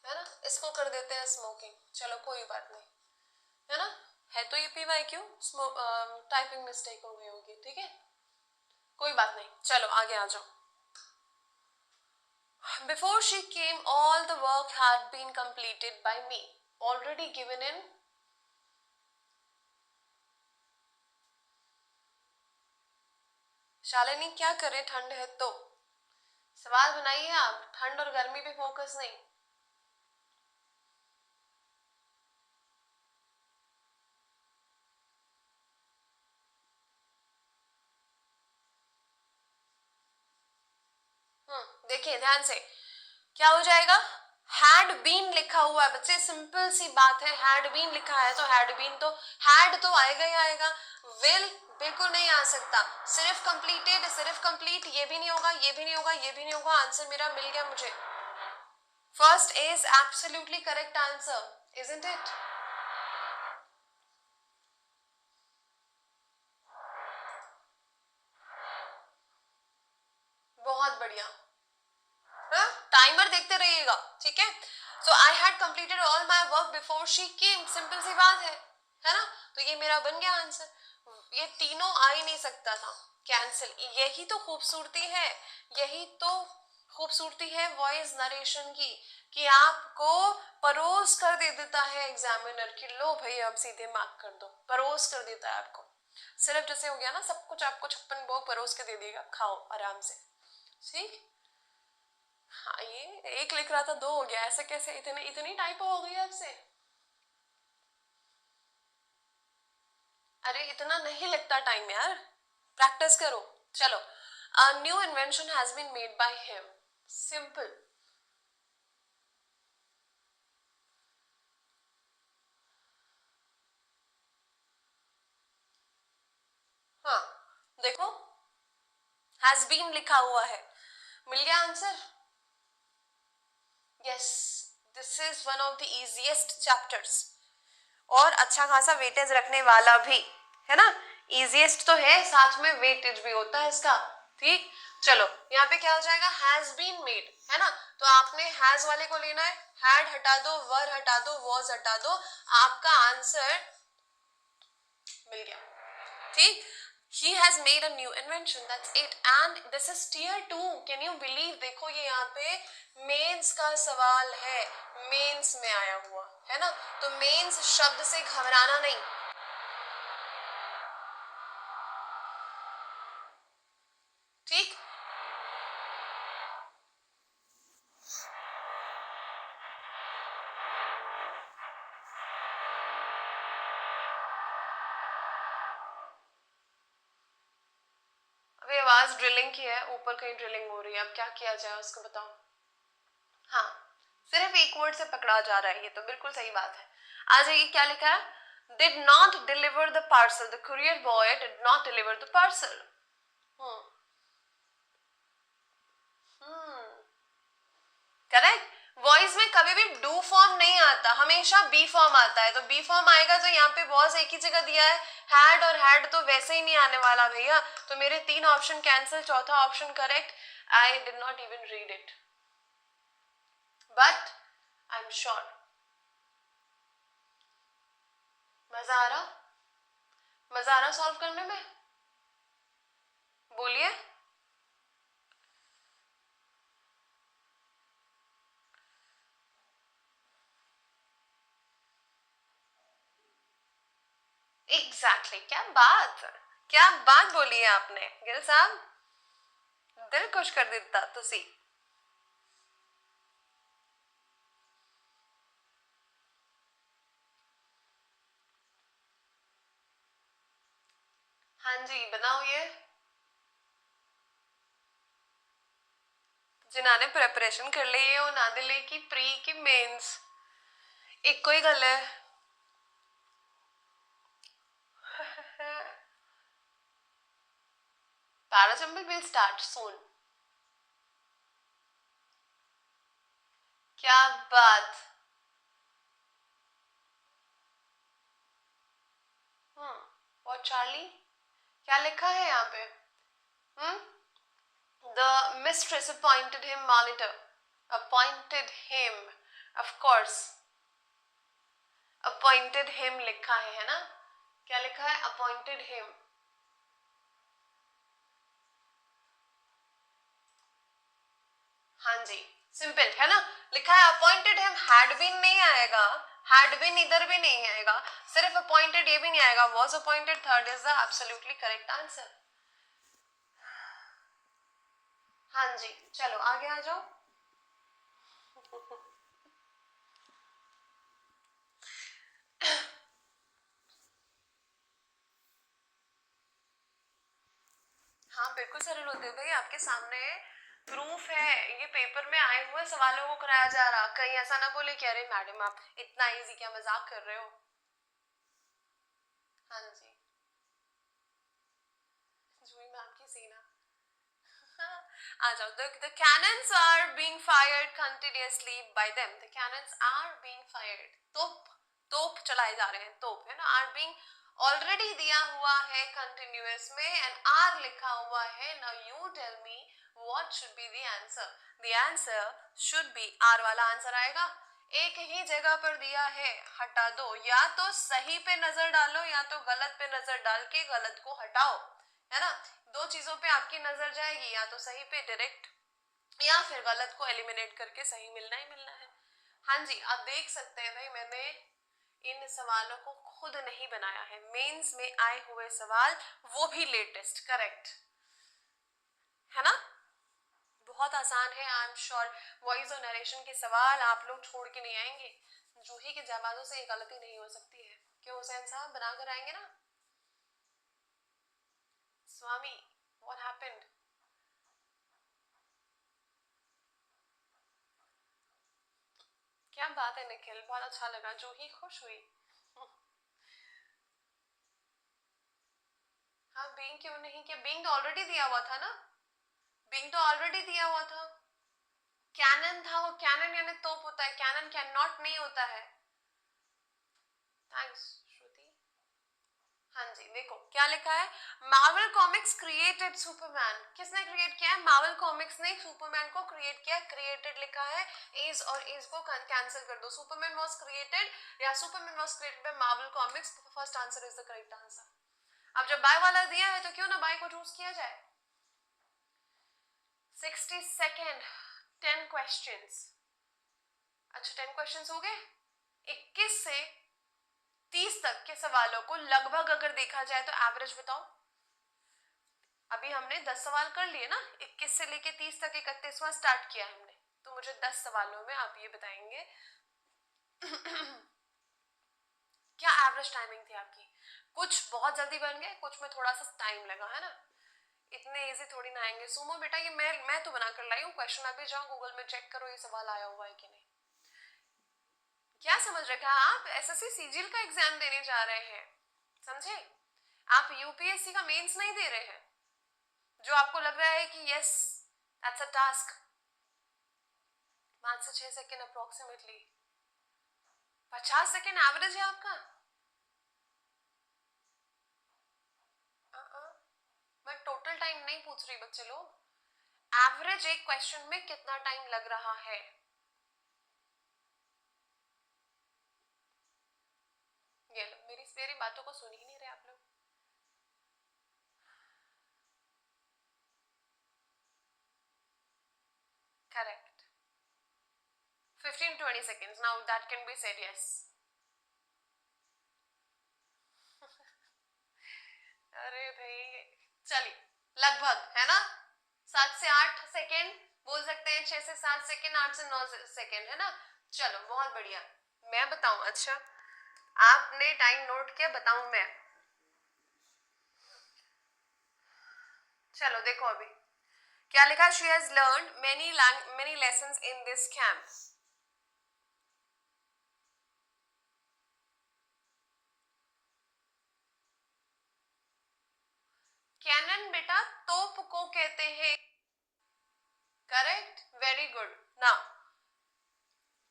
है ना, इसको कर देते हैं स्मोकिंग, चलो कोई बात नहीं, है ना. है तो ये PYQ, टाइपिंग मिस्टेक हो गई होगी, ठीक है, कोई बात नहीं, चलो आगे आ जाओ. Before she came, all the work had been completed by me, already given in. Shalini क्या करें, ठंड है तो. सवाल बनाइए आप, ठंड और गर्मी पे फोकस नहीं. देखिए ध्यान से, क्या हो जाएगा, हैड बीन लिखा हुआ है बच्चे, सिंपल सी बात है, हैड बीन लिखा है तो हैड बीन तो हैड तो आएगा ही आएगा. विल बिल्कुल नहीं आ सकता. सिर्फ कंप्लीटेड, सिर्फ कंप्लीट, ये भी नहीं होगा, ये भी नहीं होगा, ये भी नहीं होगा. आंसर मेरा मिल गया मुझे. First is absolutely correct answer, isn't it? बहुत बढ़िया. टाइमर देखते रहिएगा, ठीक है. So I had completed all my work before she came, simple सी बात है ना. तो ये मेरा बन गया आंसर. ये तीनों आ ही नहीं सकता था, कैंसिल. यही तो खूबसूरती है, यही तो खूबसूरती है वॉइस नरेशन की, कि आपको परोस कर दे देता है एग्जामिनर कि लो भाई अब सीधे मार्क कर दो, परोस कर देता है आपको. सिर्फ जैसे हो गया ना, सब कुछ आपको 56 भोग परोस के दे देगा, खाओ आराम से. ठीक. हाँ, ये एक लिख रहा था दो हो गया, ऐसे कैसे, इतने इतनी टाइपो हो गई आपसे. अरे इतना नहीं लगता टाइम यार, प्रैक्टिस करो. चलो, a new invention has been made by him, simple. हाँ, देखो हैज बीन लिखा हुआ है, मिल गया answer. Yes, this is one of the easiest chapters, और अच्छा खासा वेटेज रखने वाला भी, है ना. इजीएस्ट तो है, साथ में वेटेज भी होता है इसका. ठीक, चलो यहाँ पे क्या हो जाएगा, हैज बीन मेड, है ना. तो आपने हैज वाले को लेना है, हैड हटा दो, वर हटा दो, वॉज हटा दो, आपका आंसर मिल गया. ठीक. He has made a new invention, that's it, and this is tier 2. Can you believe? देखो ये यहाँ पे मेंस का सवाल है, मेंस में आया हुआ है ना. तो मेंस शब्द से घबराना नहीं. ठीक. अभी आवाज ड्रिलिंग की है, ऊपर कहीं ड्रिलिंग हो रही है, अब क्या किया जाए उसको बताओ. हाँ, सिर्फ एक वर्ड से पकड़ा जा रहा है, ये तो बिल्कुल सही बात है. आ जाइए, क्या लिखा है, did not deliver the parcel, the courier boy did not deliver the parcel. Correct. Voice में कभी भी डू फॉर्म नहीं आता, हमेशा बी फॉर्म आता है. तो बी फॉर्म आएगा तो यहाँ पे वॉज एक ही जगह दिया है, हैड और हैड तो वैसे ही नहीं आने वाला भैया. तो मेरे 3 ऑप्शन कैंसिल, चौथा option correct. I did not even read it, but I am sure मजा आ रहा? मजा आ रहा सॉल्व करने में? बोलिए। एग्जैक्टली क्या बात बोली है आपने गिल साहब, दिल खुश कर दिता तुसी। हाँ जी बनाओ ये। जिन्होंने प्रेपरेशन कर ली है उन्होंने लिए की प्री की मेंस एक ही गल है। पैराजम्बल विल स्टार्ट सून। क्या बात। और चार्ली क्या लिखा है यहाँ पे? The mistress appointed him monitor. Appointed him, of course. Appointed him लिखा है ना? क्या लिखा है? Appointed him. हाँ जी सिंपल है ना, लिखा है अपॉइंटेड हिम। हैड बीन नहीं आएगा, हैड बीन इधर भी नहीं आएगा, सिर्फ अपॉइंटेड ये भी नहीं आएगा। Was appointed third is the absolutely correct answer. हाँ जी चलो आगे आ जाओ। हाँ बिल्कुल सरल होते हैं भाई, आपके सामने प्रूफ है, ये पेपर में आए हुए सवालों को कराया जा रहा। कहीं ऐसा ना बोले कि अरे मैडम आप इतना इजी क्या मजाक कर रहे हो। हाँ जी जूही मैम की सीना। आ जाओ। The cannons are being fired continuously by them. The cannons are being fired. तोप चलाए जा रहे हैं, तोप है ना। are being ऑलरेडी दिया हुआ है कंटिन्यूअस में एंड आर लिखा हुआ है। Now you tell me what should be the answer. The answer should be are वाला आंसर आएगा। एक ही जगह पर दिया है, हटा दो। या तो सही पे नजर डालो या तो गलत पे नजर डाल के गलत को हटाओ, है ना। दो चीजों पे आपकी नजर जाएगी, या तो सही पे डायरेक्ट या फिर गलत को एलिमिनेट करके सही मिलना ही मिलना है। हाँ जी आप देख सकते हैं भाई, मैंने इन सवालों को खुद नहीं बनाया है, मेंस में आए हुए सवाल, वो भी लेटेस्ट, करेक्ट है ना। बहुत आसान है, आई एम श्योर वॉइस और नरेशन के सवाल आप लोग छोड़ के नहीं आएंगे। जूही के जवाबों से ये गलती नहीं हो सकती है। क्यों हुसैन साहब बना कर आएंगे ना। स्वामी व्हाट हैपेंड? क्या बात है निखिल, बहुत अच्छा लगा, जूही खुश हुई। हाँ बीइंग क्यों नहीं किया, बीइंग तो ऑलरेडी दिया हुआ था ना, बीइंग तो ऑलरेडी दिया हुआ था। कैनन था, वो कैनन यानी तोप होता है, कैनन कैन नॉट नहीं होता है। थैंक्स श्रुति। हाँ जी देखो क्या लिखा है, मार्वल कॉमिक्स क्रिएटेड सुपरमैन। किसने क्रिएट किया है? मार्वल कॉमिक्स ने सुपरमैन को क्रिएट किया। क्रिएटेड लिखा है, एज और एज को कैंसिल कर दो। सुपरमैन वाज क्रिएटेड या Superman was created by Marvel comics. First answer is the correct answer. अब जब बाय वाला दिया है तो क्यों ना बाय को चूज किया जाए। 60 सेकेंड, 10 क्वेश्चंस। अच्छा 10 क्वेश्चंस हो गए। 21 से 30 तक के सवालों को लगभग अगर देखा जाए तो एवरेज बताओ। अभी हमने 10 सवाल कर लिए ना, 21 से लेके 30 तक 31वां स्टार्ट किया हमने, तो मुझे 10 सवालों में आप ये बताएंगे क्या एवरेज टाइमिंग थी आपकी। कुछ बहुत जल्दी बन गए, कुछ में थोड़ा सा टाइम लगा, है ना। इतने इजी थोड़ी ना आएंगे। सुमो बेटा ये मैं तो बना कर लाई हूँ क्वेश्चन, अभी जाओ गूगल में चेक करो ये सवाल आया हुआ है कि नहीं। क्या समझ रखा है आप, एसएससी सीजीएल का एग्जाम देने जा रहे हैं, समझे। आप यूपीएससी का मेंस नहीं दे रहे हैं, जो आपको लग रहा है कि यस दैट्स अ टास्क। 5 से 6 सेकेंड अप्रोक्सीमेटली, 50 सेकेंड एवरेज है आपका। मैं टोटल टाइम नहीं पूछ रही बच्चे लोग, एवरेज एक क्वेश्चन में कितना टाइम लग रहा है। ये लो मेरी मेरी बातों को सुन ही नहीं रहे आप लोग। Correct, 15 to 20 seconds. Now that can be said yes. अरे भाई चलिए, लगभग है ना, 7 से 8 सेकेंड बोल सकते हैं, 6 से 7 सेकेंड, 8 से 9 सेकेंड, है ना। चलो बहुत बढ़िया। मैं बताऊं? अच्छा आपने टाइम नोट किया, बताऊं मैं? चलो देखो अभी क्या लिखा। She has learn many lessons in this camp. Cannon बेटा तोप को कहते हैं। Correct, very good. Now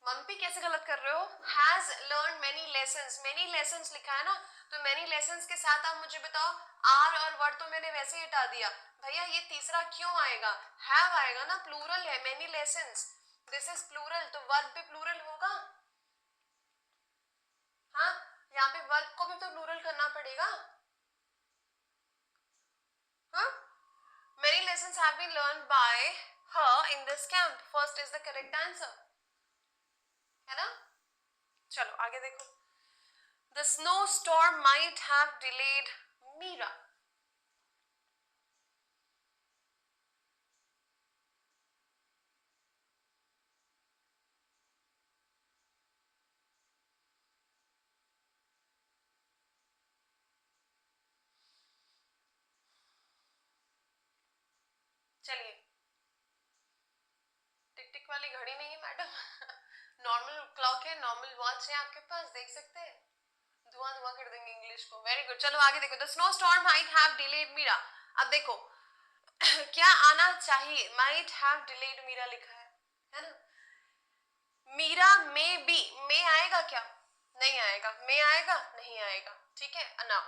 Mampi कैसे गलत कर रहे हो? Has learn many lessons, many lessons लिखा है ना, तो मेनी लेसन्स के साथ आप मुझे बताओ आर और वर्ड तो मैंने वैसे ही हटा दिया भैया, ये तीसरा क्यों आएगा? हैव आएगा ना, प्लूरल है many lessons, this is plural, तो वर्ब भी प्लूरल होगा। हाँ, यहाँ पे वर्ब को भी तो प्लूरल करना पड़ेगा। हाँ, many lessons have been learn by her in this camp, first is the correct answer, है ना। चलो आगे देखो। The snowstorm might have delayed Meera. चलिए, टिक टिक वाली घड़ी नहीं है मैडम, नॉर्मल क्लॉक है, नॉर्मल वॉच है आपके पास, देख सकते हैं। धुआं धुआं कर देंगे इंग्लिश को। वेरी गुड, चलो आगे देखो। The snow storm might have delayed Meera. अब देखो क्या आना चाहिए? माइट हैव डिलेड मीरा लिखा है ना। मीरा में बी, में आएगा क्या? नहीं आएगा। में आएगा? नहीं आएगा। ठीक है, now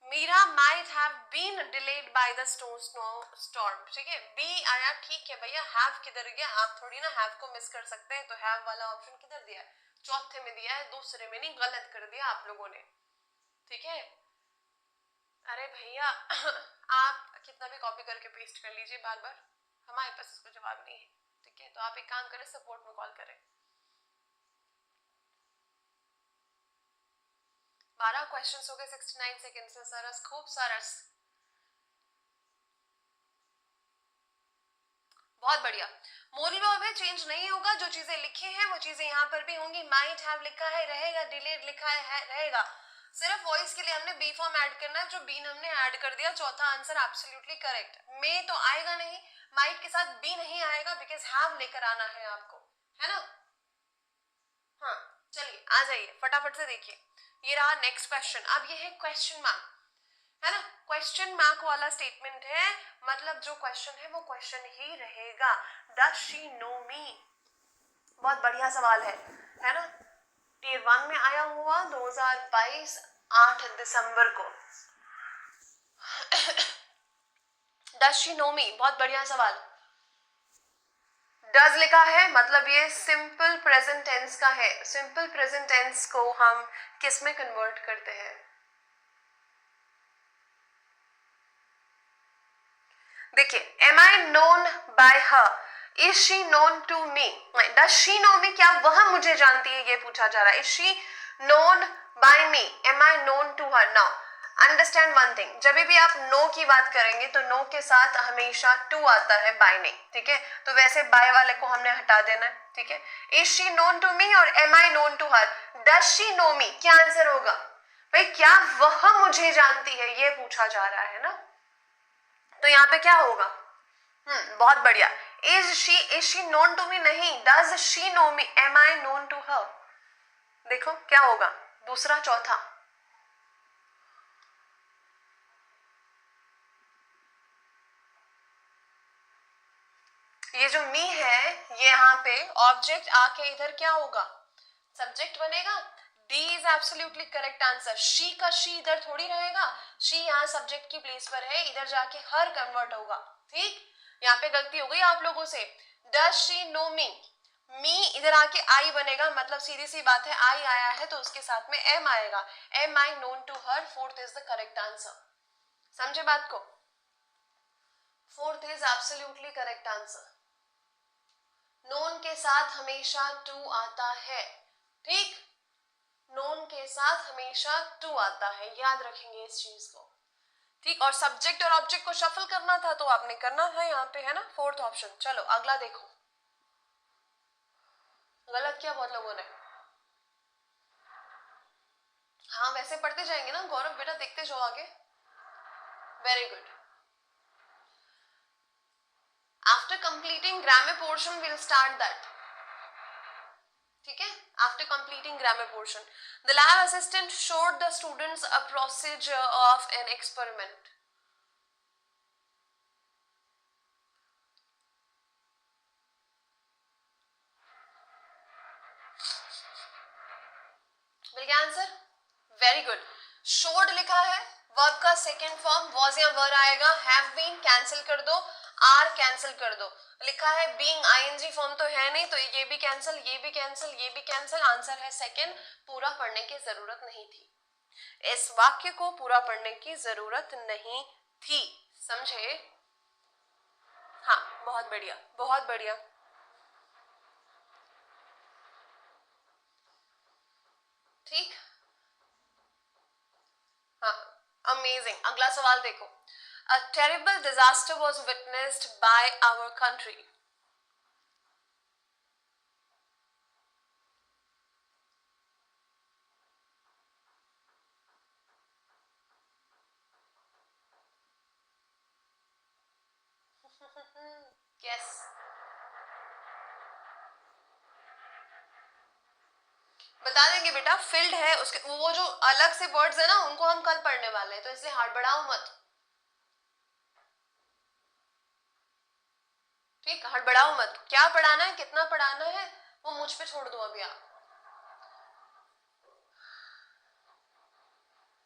Meera might have been delayed by the storm. ठीक है, बी आया, ठीक है भैया। हैव किधर गया? आप थोड़ी ना हैव को मिस कर सकते हैं, तो हैव वाला ऑप्शन किधर दिया है? चौथे में दिया है, दूसरे में नहीं, गलत कर दिया आप लोगों ने। ठीक है, अरे भैया आप कितना भी कॉपी करके पेस्ट कर लीजिए बार बार, हमारे पास इसको जवाब नहीं है। ठीक है, तो आप एक काम करें, सपोर्ट में कॉल करें। 12 क्वेश्चंस हो गए 69 सेकंड्स में सरस, खूब सरस, बहुत बढ़िया। मोरल वर्ब है, चेंज नहीं होगा, जो चीजें लिखी हैं वो चीजें यहाँ पर भी होंगी। माइट हैव लिखा है रहेगा, डिलेड लिखा है रहेगा। सिर्फ वॉइस के लिए हमने बी फॉर्म ऐड करना है, जो बी हमने ऐड कर दिया, चौथा आंसर एब्सोल्युटली करेक्ट। में तो आएगा नहीं, माइट के साथ बी नहीं आएगा, बिकॉज हैव लेकर आना है आपको, है ना। हाँ चलिए आ जाइए, फटाफट से देखिए। ये रहा नेक्स्ट क्वेश्चन। अब ये है क्वेश्चन मार्क, है ना। क्वेश्चन मार्क वाला स्टेटमेंट है, मतलब जो क्वेश्चन है वो क्वेश्चन ही रहेगा। डज शी नो मी, बहुत बढ़िया सवाल है ना। टियर 1 में आया हुआ 2022 8 दिसंबर को। डज शी नो मी, बहुत बढ़िया सवाल। डज लिखा है, मतलब ये सिंपल प्रेजेंट टेंस का है। सिंपल प्रेजेंट टेंस को हम किस में कन्वर्ट करते हैं? देखिए, am I known by her, is she known to me, does she know me, क्या वह मुझे जानती है, ये पूछा जा रहा है। Is she known by me, am I known to her. Now understand one thing, जब भी आप नो की बात करेंगे तो नो के साथ हमेशा टू आता है, बाय नहीं। ठीक है, तो वैसे बाय वाले को हमने हटा देना है। ठीक है, is she known to me और am I known to her. Does she know me, क्या आंसर होगा भाई? क्या वह मुझे जानती है, ये पूछा जा रहा है ना, तो यहाँ पे क्या होगा? बहुत बढ़िया। Is she known to me नहीं, does she know me, am I known to her. देखो क्या होगा, दूसरा चौथा। ये जो मी है, ये यहाँ पे ऑब्जेक्ट आके इधर क्या होगा? सब्जेक्ट बनेगा। D is absolutely correct answer. She का शी इधर थोड़ी रहेगा, शी यहाँ सब्जेक्ट की प्लेस पर है, इधर जाके हर कन्वर्ट होगा। ठीक, यहाँ पे गलती हो गई आप लोगों से। डज शी नो मी, मी इधर आके आई बनेगा, मतलब सीधी सी बात है, आई आया है तो उसके साथ में एम आएगा, am I known to her, fourth is the correct answer. समझे बात को? Fourth is absolutely correct answer. Known के साथ हमेशा टू आता है, ठीक, नोन के साथ हमेशा टू आता है, याद रखेंगे इस चीज को, ठीक। और सब्जेक्ट और ऑब्जेक्ट को शफल करना था तो आपने करना था यहाँ पे, है ना, फोर्थ ऑप्शन। चलो अगला देखो, गलत किया बहुत लोगों ने। हाँ वैसे पढ़ते जाएंगे ना गौरव बेटा, देखते जाओ आगे। Very good. After completing grammar portion will start that, ठीक है, after completing grammar portion the lab assistant showed the students a procedure of an experiment. मिल गया आंसर? Very good. शोड लिखा है, वर्ब का सेकेंड फॉर्म वॉज या वर आएगा, have been cancel कर दो, आर कैंसिल कर दो, लिखा है बीइंग आईएनजी फॉर्म तो है नहीं, तो ये भी कैंसिल, ये भी कैंसिल, ये भी कैंसिल, आंसर है सेकेंड। पूरा पढ़ने की जरूरत नहीं थी, इस वाक्य को पूरा पढ़ने की जरूरत नहीं थी, समझे? हाँ बहुत बढ़िया, बहुत बढ़िया, ठीक, हाँ अमेजिंग। अगला सवाल देखो, a terrible disaster was witnessed by our country. Yes, बता देंगे बेटा, फील्ड है उसके, वो जो अलग से वर्ड्स है ना उनको हम कल पढ़ने वाले हैं, तो इसलिए हड़बड़ाओ मत, ठीक, हड़बड़ाओ मत। क्या पढ़ाना है, कितना पढ़ाना है, वो मुझ पे छोड़ दो अभी आप।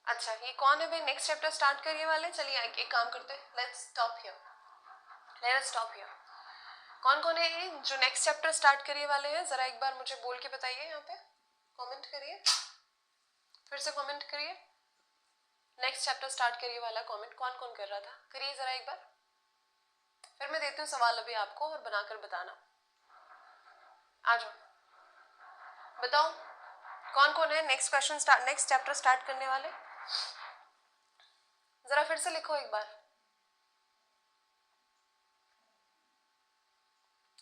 अच्छा ये कौन है भाई, नेक्स्ट चैप्टर स्टार्ट करिए वाले, चलिए एक काम करते हैं, let's stop here, let's stop here. कौन कौन है जो नेक्स्ट चैप्टर स्टार्ट करिए वाले हैं, जरा एक बार मुझे बोल के बताइए, यहाँ पे कमेंट करिए, फिर से कमेंट करिए, नेक्स्ट चैप्टर स्टार्ट करिए वाला कमेंट कौन कौन कर रहा था, करिए जरा एक बार, फिर मैं देती हूँ सवाल अभी आपको और बनाकर बताना। आ जाओ, बताओ कौन कौन है next question start, next chapter start करने वाले, जरा फिर से लिखो एक बार,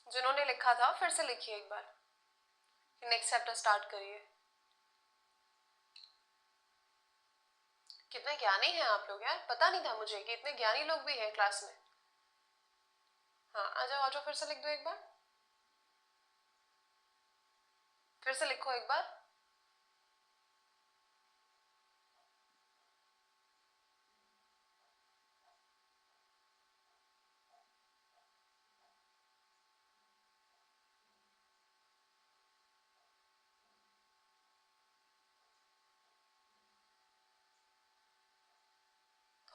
जिन्होंने लिखा था फिर से लिखिए एक बार कि नेक्स्ट चैप्टर स्टार्ट करिए। कितने ज्ञानी हैं आप लोग यार, पता नहीं था मुझे कि इतने ज्ञानी लोग भी हैं क्लास में। हाँ आ जाओ फिर से लिख दो एक बार, फिर से लिखो एक बार।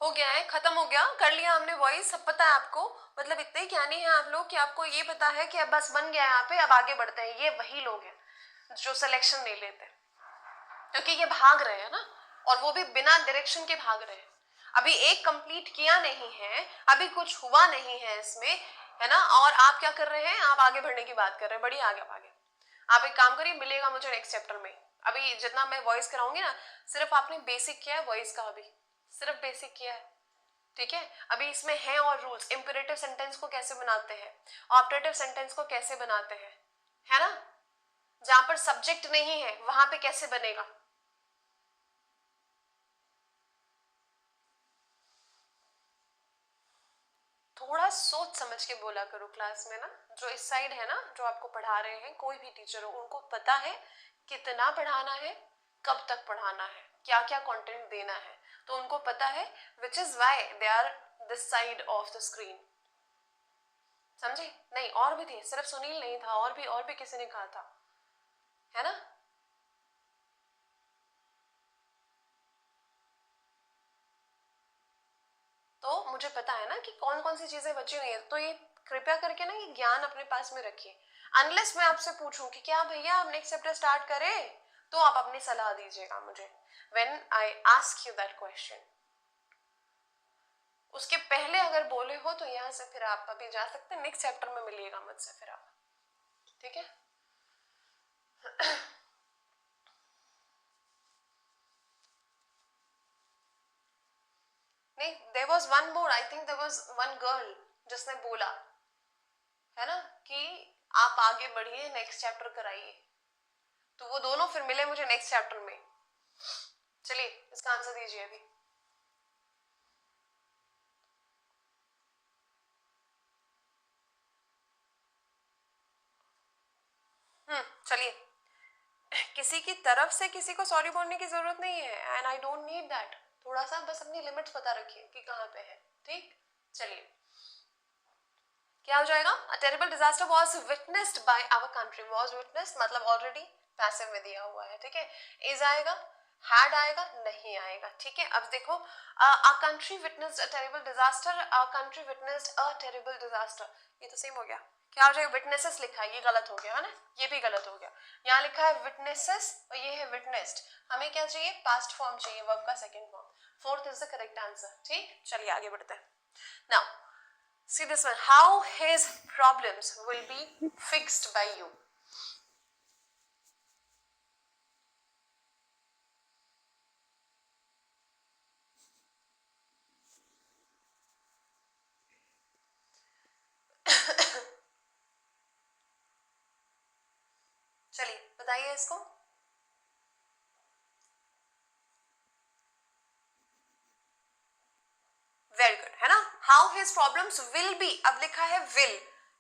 हो गया है, खत्म हो गया, कर लिया हमने वॉइस, सब पता है आपको, मतलब इतने ज्ञानी हैं आप लोग कि आपको ये पता है कि अब बस बन गया है यहाँ पे, अब आगे बढ़ते हैं। ये वही लोग हैं जो सिलेक्शन नहीं लेते, क्योंकि ये भाग रहे हैं ना, और वो भी बिना डायरेक्शन के भाग रहे हैं। अभी एक कंप्लीट किया नहीं है, अभी कुछ हुआ नहीं है इसमें, है ना, और आप क्या कर रहे हैं, आप आगे बढ़ने की बात कर रहे हैं, बढ़िया आगे आगे। आप एक काम करिए, मिलेगा मुझे नेक्स्ट चैप्टर में, अभी जितना मैं वॉइस कराऊंगी ना, सिर्फ आपने बेसिक किया है वॉइस का, अभी सिर्फ बेसिक किया है, ठीक है। अभी इसमें है और रूल्स, इंपेरेटिव सेंटेंस को कैसे बनाते हैं, ऑपरेटिव सेंटेंस को कैसे बनाते हैं, है ना, जहां पर सब्जेक्ट नहीं है वहां पे कैसे बनेगा। थोड़ा सोच समझ के बोला करो क्लास में ना, जो इस साइड है ना, जो आपको पढ़ा रहे हैं, कोई भी टीचर हो, उनको पता है कितना पढ़ाना है, कब तक पढ़ाना है, क्या क्या कंटेंट देना है, तो उनको पता है, which is why they are this side of the screen, समझे? नहीं और भी थे, सिर्फ सुनील नहीं था, और भी किसी ने कहा था, है ना। तो मुझे पता है ना कि कौन कौन सी चीजें बची हुई है, तो ये कृपया करके ना ये ज्ञान अपने पास में रखिए। अनलेस मैं आपसे पूछूं कि क्या भैया आप नेक्स्ट चैप्टर स्टार्ट करें, तो आप अपनी सलाह दीजिएगा मुझे, when I ask you that question. उसके पहले अगर बोले हो तो यहाँ से फिर आप अभी जा सकते हैं, नेक्स्ट चैप्टर में मिलिएगा मुझसे फिर आप, ठीक है। नहीं, there was one more, I think there was one girl जिसने बोला है ना कि आप आगे बढ़िए, नेक्स्ट चैप्टर कराइए, तो वो दोनों फिर मिले मुझे नेक्स्ट चैप्टर में। चलिए इसका आंसर दीजिए अभी। चलिए, किसी की तरफ से किसी को सॉरी बोलने की जरूरत नहीं है, and I don't need that. थोड़ा सा बस अपनी लिमिट्स पता रखिए कि कहाँ पे है, ठीक। चलिए क्या हो जाएगा, a terrible disaster was witnessed by our country, was witnessed मतलब ऑलरेडी पैसिव में दिया हुआ है, ठीक है। इज आएगा, हैड आएगा, नहीं आएगा, ठीक है। अब देखो, a country witnessed a terrible disaster, a country witnessed a terrible disaster, ये तो सेम हो गया। क्या हो जाएगा, विटनेसेस लिखा है, ये गलत हो गया है ना, ये भी गलत हो गया। यहाँ लिखा है विटनेसेस और ये है विटनेस्ड, हमें क्या चाहिए, पास्ट फॉर्म चाहिए, वर्ब का second form. Fourth is the correct answer, ठीक। चलिए आगे बढ़ते हैं। Now see this one, how his problems will be fixed by you. चलिए बताइए इसको। वेरी गुड, है ना। How his problems will be, अब लिखा है विल,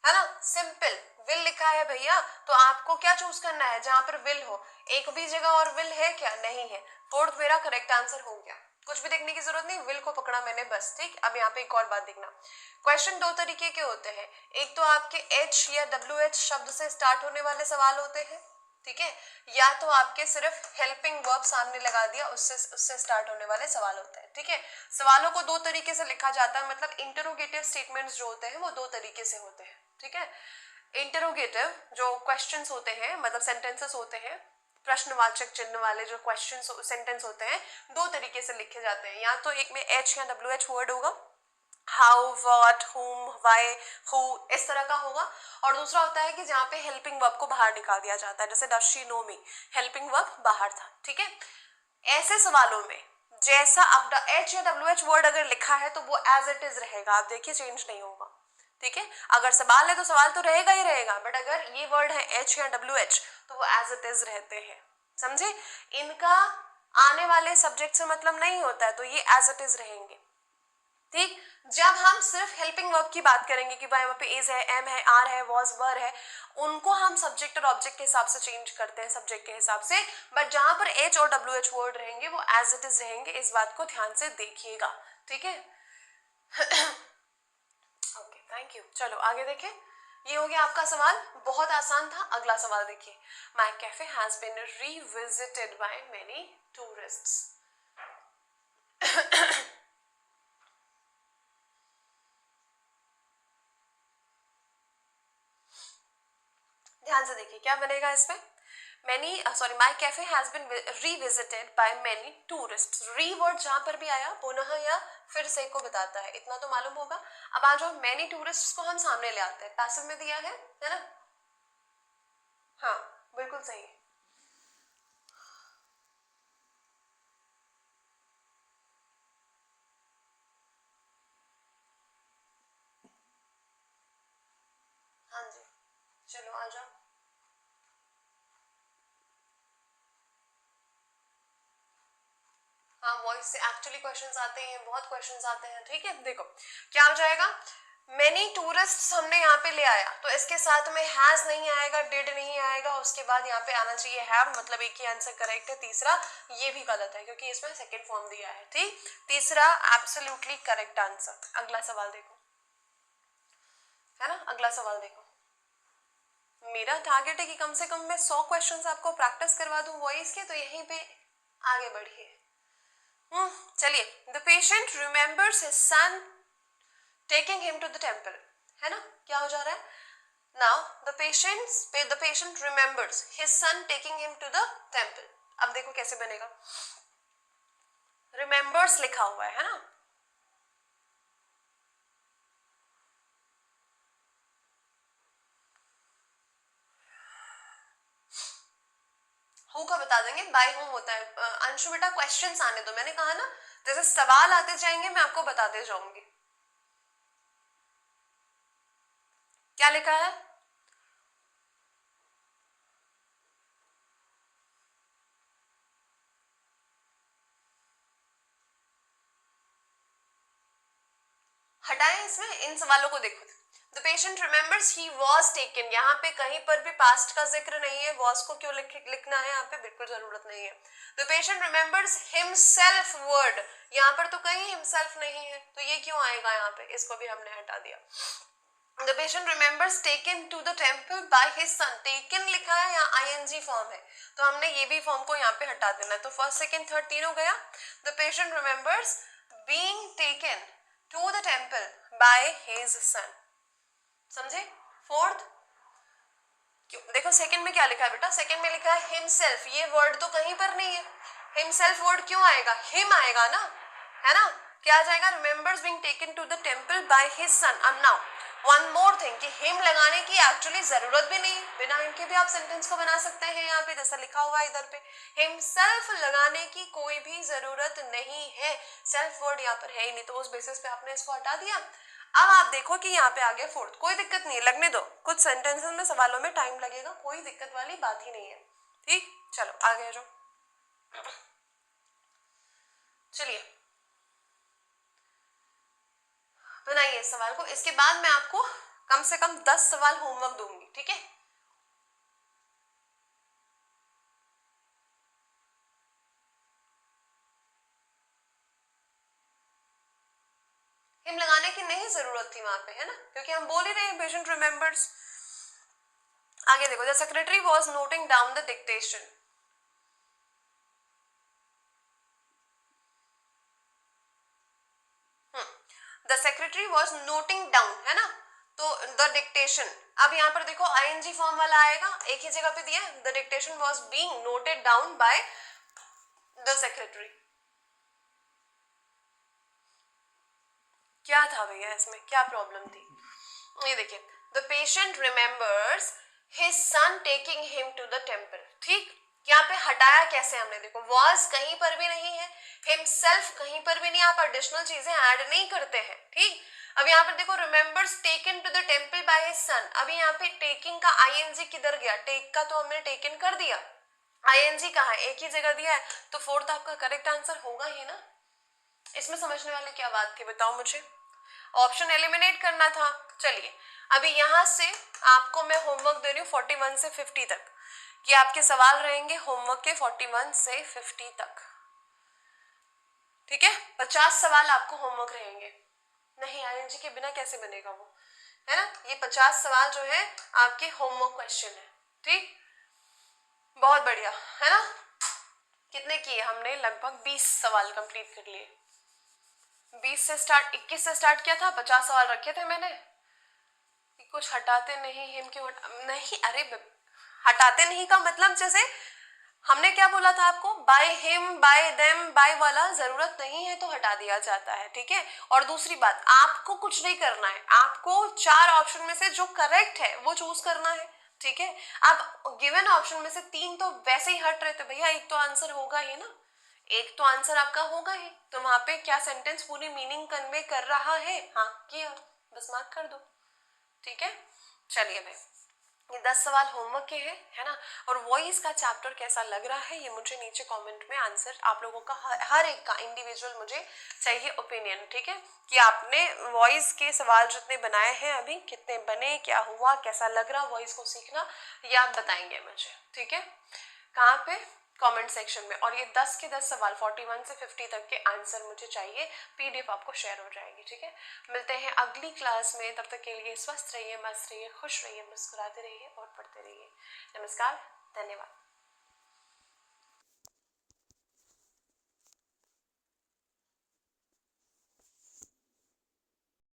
है ना, सिंपल विल लिखा है भैया, तो आपको क्या चूज करना है, जहां पर विल हो। एक भी जगह और विल है क्या, नहीं है। फोर्थ मेरा करेक्ट आंसर हो गया, कुछ भी देखने की जरूरत नहीं, विल को पकड़ा मैंने बस, ठीक। अब यहाँ पे एक और बात देखना, क्वेश्चन दो तरीके के होते हैं, एक तो आपके एच या डब्ल्यू एच शब्द से स्टार्ट होने वाले सवाल होते हैं, ठीक है, या तो आपके सिर्फ हेल्पिंग वर्ब सामने लगा दिया उससे स्टार्ट होने वाले सवाल होते हैं, ठीक है। सवालों को दो तरीके से लिखा जाता है, मतलब इंटरोगेटिव स्टेटमेंट्स जो होते हैं वो दो तरीके से होते हैं, ठीक है। इंटरोगेटिव जो क्वेश्चंस होते हैं, मतलब सेंटेंसेस होते हैं, प्रश्नवाचक चिन्ह वाले जो क्वेश्चन सेंटेंस होते हैं, दो तरीके से लिखे जाते हैं, या तो एक में एच या डब्ल्यू एच वर्ड होगा, how, what, whom, why, who, इस तरह का होगा। और दूसरा होता है कि जहाँ पे हेल्पिंग वर्ब को बाहर निकाल दिया जाता है, जैसे does she know me, helping verb बाहर था, ठीक है। ऐसे सवालों में जैसा अब एच या डब्ल्यू एच वर्ड अगर लिखा है तो वो एज इट इज रहेगा, आप देखिए चेंज नहीं होगा, ठीक है। अगर सवाल है तो सवाल तो रहेगा ही रहेगा, बट अगर ये वर्ड है एच या डब्ल्यू एच तो वो एज इट इज रहते हैं, समझे। इनका आने वाले सब्जेक्ट से मतलब नहीं होता है, तो ये एज इट इज रहेंगे, ठीक। जब हम सिर्फ हेल्पिंग वर्ब की बात करेंगे कि भाई वहां पे इज है, एम है, आर है, वॉज, वर है, उनको हम सब्जेक्ट और ऑब्जेक्ट के हिसाब से चेंज करते हैं, सब्जेक्ट के हिसाब से, बट जहां पर एच और डब्ल्यू एच वर्ड रहेंगे वो एज इट इज रहेंगे, इस बात को ध्यान से देखिएगा, ठीक है। Okay, thank you. चलो आगे देखें, ये हो गया आपका सवाल, बहुत आसान था। अगला सवाल देखिए, my cafe has been revisited by many tourists. ध्यान से देखिए क्या बनेगा इसमें, my cafe has been revisited by many tourist. Re word जहां पर भी आया पुनः या फिर से को बताता है, इतना तो मालूम होगा। अब आ जाओ, मेनी टूरिस्ट को हम सामने ले आते हैं, पैसिव में दिया है ना। हाँ बिल्कुल सही। हाँ जी, चलो आ जाओ। हाँ, वॉइस से एक्चुअली क्वेश्चंस आते हैं, बहुत क्वेश्चंस आते हैं, ठीक है। देखो क्या हो जाएगा, मेनी टूरिस्ट हमने यहाँ पे ले आया, तो इसके साथ में हैज नहीं आएगा, डिड नहीं आएगा, उसके बाद यहाँ पे आना चाहिए हैव, मतलब एक ही आंसर करेक्ट है। तीसरा ये भी गलत है क्योंकि इसमें सेकेंड फॉर्म दिया है, ठीक। तीसरा एब्सोल्युटली करेक्ट आंसर। अगला सवाल देखो, है ना, अगला सवाल देखो। मेरा टारगेट है कि कम से कम मैं 100 क्वेश्चंस आपको प्रैक्टिस करवा दूं वॉइस के, तो यहीं पे आगे बढ़िए। चलिए, the patient remembers his sun taking him to the temple. है ना, क्या हो जा रहा है? Now the patient remembers his son taking him to the temple. अब देखो कैसे बनेगा, रिमेंबर्स लिखा हुआ है ना, हु का बता देंगे, बाय होम होता है. अंशु बेटा क्वेश्चंस आने दो, मैंने कहा ना जैसे सवाल आते जाएंगे मैं आपको बताते जाऊंगी. क्या लिखा है? हटाएं इसमें, इन सवालों को देखो. The patient remembers he was taken, यहाँ पे कहीं पर भी पास्ट का जिक्र नहीं है, वॉज को क्यों लिखना है यहाँ पे, बिल्कुल जरूरत नहीं है. The patient remembers himself word, यहाँ पर तो कहीं हिमसेल्फ नहीं है, तो ये क्यों आएगा यहाँ पे, इसको भी हमने हटा दिया. The patient remembers taken to the temple by his son. Taken लिखा है यहाँ ing फॉर्म है, तो हमने ये भी फॉर्म को यहाँ पे हटा देना है. तो फर्स्ट सेकंड थर्ड तीन हो गया. The patient remembers being taken to the temple by his son. समझे? फोर्थ क्यों, देखो सेकंड में क्या लिखा है बेटा, सेकंड में लिखा है himself, ये वर्ड तो कहीं पर नहीं है. himself वर्ड क्यों आएगा, him आएगा ना, है ना. क्या आ जाएगा, remembers being taken to the temple by his son. अब now वन मोर थिंग कि हिम लगाने की एक्चुअली जरूरत भी नहीं, बिना हिम के भी आप सेंटेंस को बना सकते हैं. यहाँ पे जैसा लिखा हुआ है इधर पे, हिमसेल्फ लगाने की कोई भी जरूरत नहीं है, सेल्फ वर्ड यहाँ पर है ही नहीं, तो उस बेसिस पे आपने इसको हटा दिया. अब आप देखो कि यहाँ पे आ गया फोर्थ, कोई दिक्कत नहीं है, लगने दो, कुछ सेंटेंसेस में सवालों में टाइम लगेगा, कोई दिक्कत वाली बात ही नहीं है. ठीक, चलो आगे आ जाओ. चलिए बनाइए इस सवाल को, इसके बाद मैं आपको कम से कम 10 सवाल होमवर्क दूंगी. ठीक है, हिम लगाने की नहीं जरूरत थी वहां पे, है ना, क्योंकि हम बोल ही रहे हैं पेशेंट रिमेंबर्स. आगे देखो, the secretary was noting down the dictation. The secretary was noting down, है ना, तो द डिक्टेशन. अब यहाँ पर देखो आईएनजी फॉर्म वाला आएगा, एक ही जगह पे दिया, the dictation was being noted down by the secretary. क्या था भैया इसमें, क्या प्रॉब्लम थी? ये देखिए, the patient remembers his son taking him to the temple. ठीक, यहाँ पे हटाया कैसे हमने, देखो वॉज कहीं पर भी नहीं है, हिमसेल्फ कहीं पर भी नहीं, आप एडिशनल चीजें ऐड नहीं करते हैं. ठीक, अब यहाँ पर देखो remembers taken to the temple by his son. अभी यहाँ पे टेकिंग का आईएनजी किधर गया, टेक का तो हमने टेकन कर दिया, आईएनजी कहाँ है, एक ही जगह दिया है, तो फोर्थ आपका करेक्ट आंसर होगा ही ना. इसमें समझने वाली क्या बात थी बताओ मुझे, ऑप्शन एलिमिनेट करना था. चलिए अभी यहां से आपको मैं होमवर्क दे रही हूँ 41 से 50 तक, ये आपके सवाल रहेंगे होमवर्क के 41 से 50 तक. ठीक है, 50 सवाल आपको होमवर्क रहेंगे. नहीं आईएनजी के बिना कैसे बनेगा वो, है ना. ये 50 सवाल जो है आपके होमवर्क क्वेश्चन है. ठीक, बहुत बढ़िया, है ना. कितने किए हमने, लगभग 20 सवाल कंप्लीट कर लिए. 20 से स्टार्ट, 21 से स्टार्ट किया था, 50 सवाल रखे थे मैंने. कुछ हटाते नहीं, हिम क्यों नहीं, अरे हटाते नहीं का मतलब जैसे हमने क्या बोला था आपको, by him by them by वाला जरूरत नहीं है तो हटा दिया जाता है. ठीक है, और दूसरी बात आपको कुछ नहीं करना है, आपको 4 ऑप्शन में से जो करेक्ट है वो चूज करना है. ठीक है, अब गिवन ऑप्शन में से 3 तो वैसे ही हट रहे थे भैया, एक तो आंसर होगा ही ना, एक तो आंसर आपका होगा ही, तो वहां पे क्या सेंटेंस पूरी मीनिंग कन्वे कर रहा है, हाँ किया, बस मार्क कर दो. ठीक है, चलिए भाई ये 10 सवाल होमवर्क के हैं, है ना. और वॉइस का चैप्टर कैसा लग रहा है ये मुझे नीचे कमेंट में आंसर, आप लोगों का हर एक का इंडिविजुअल मुझे चाहिए ओपिनियन. ठीक है, कि आपने वॉइस के सवाल जितने बनाए हैं अभी कितने बने, क्या हुआ, कैसा लग रहा वॉइस को सीखना, ये आप बताएंगे मुझे. ठीक है, कहाँ पे, कमेंट सेक्शन में. और ये 10 के 10 सवाल 41 से 50 तक के आंसर मुझे चाहिए, पीडीएफ आपको शेयर हो जाएगी. ठीक है, मिलते हैं अगली क्लास में, तब तक के लिए स्वस्थ रहिए, मस्त रहिए, खुश रहिए, मुस्कुराते रहिए और पढ़ते रहिए. नमस्कार, धन्यवाद.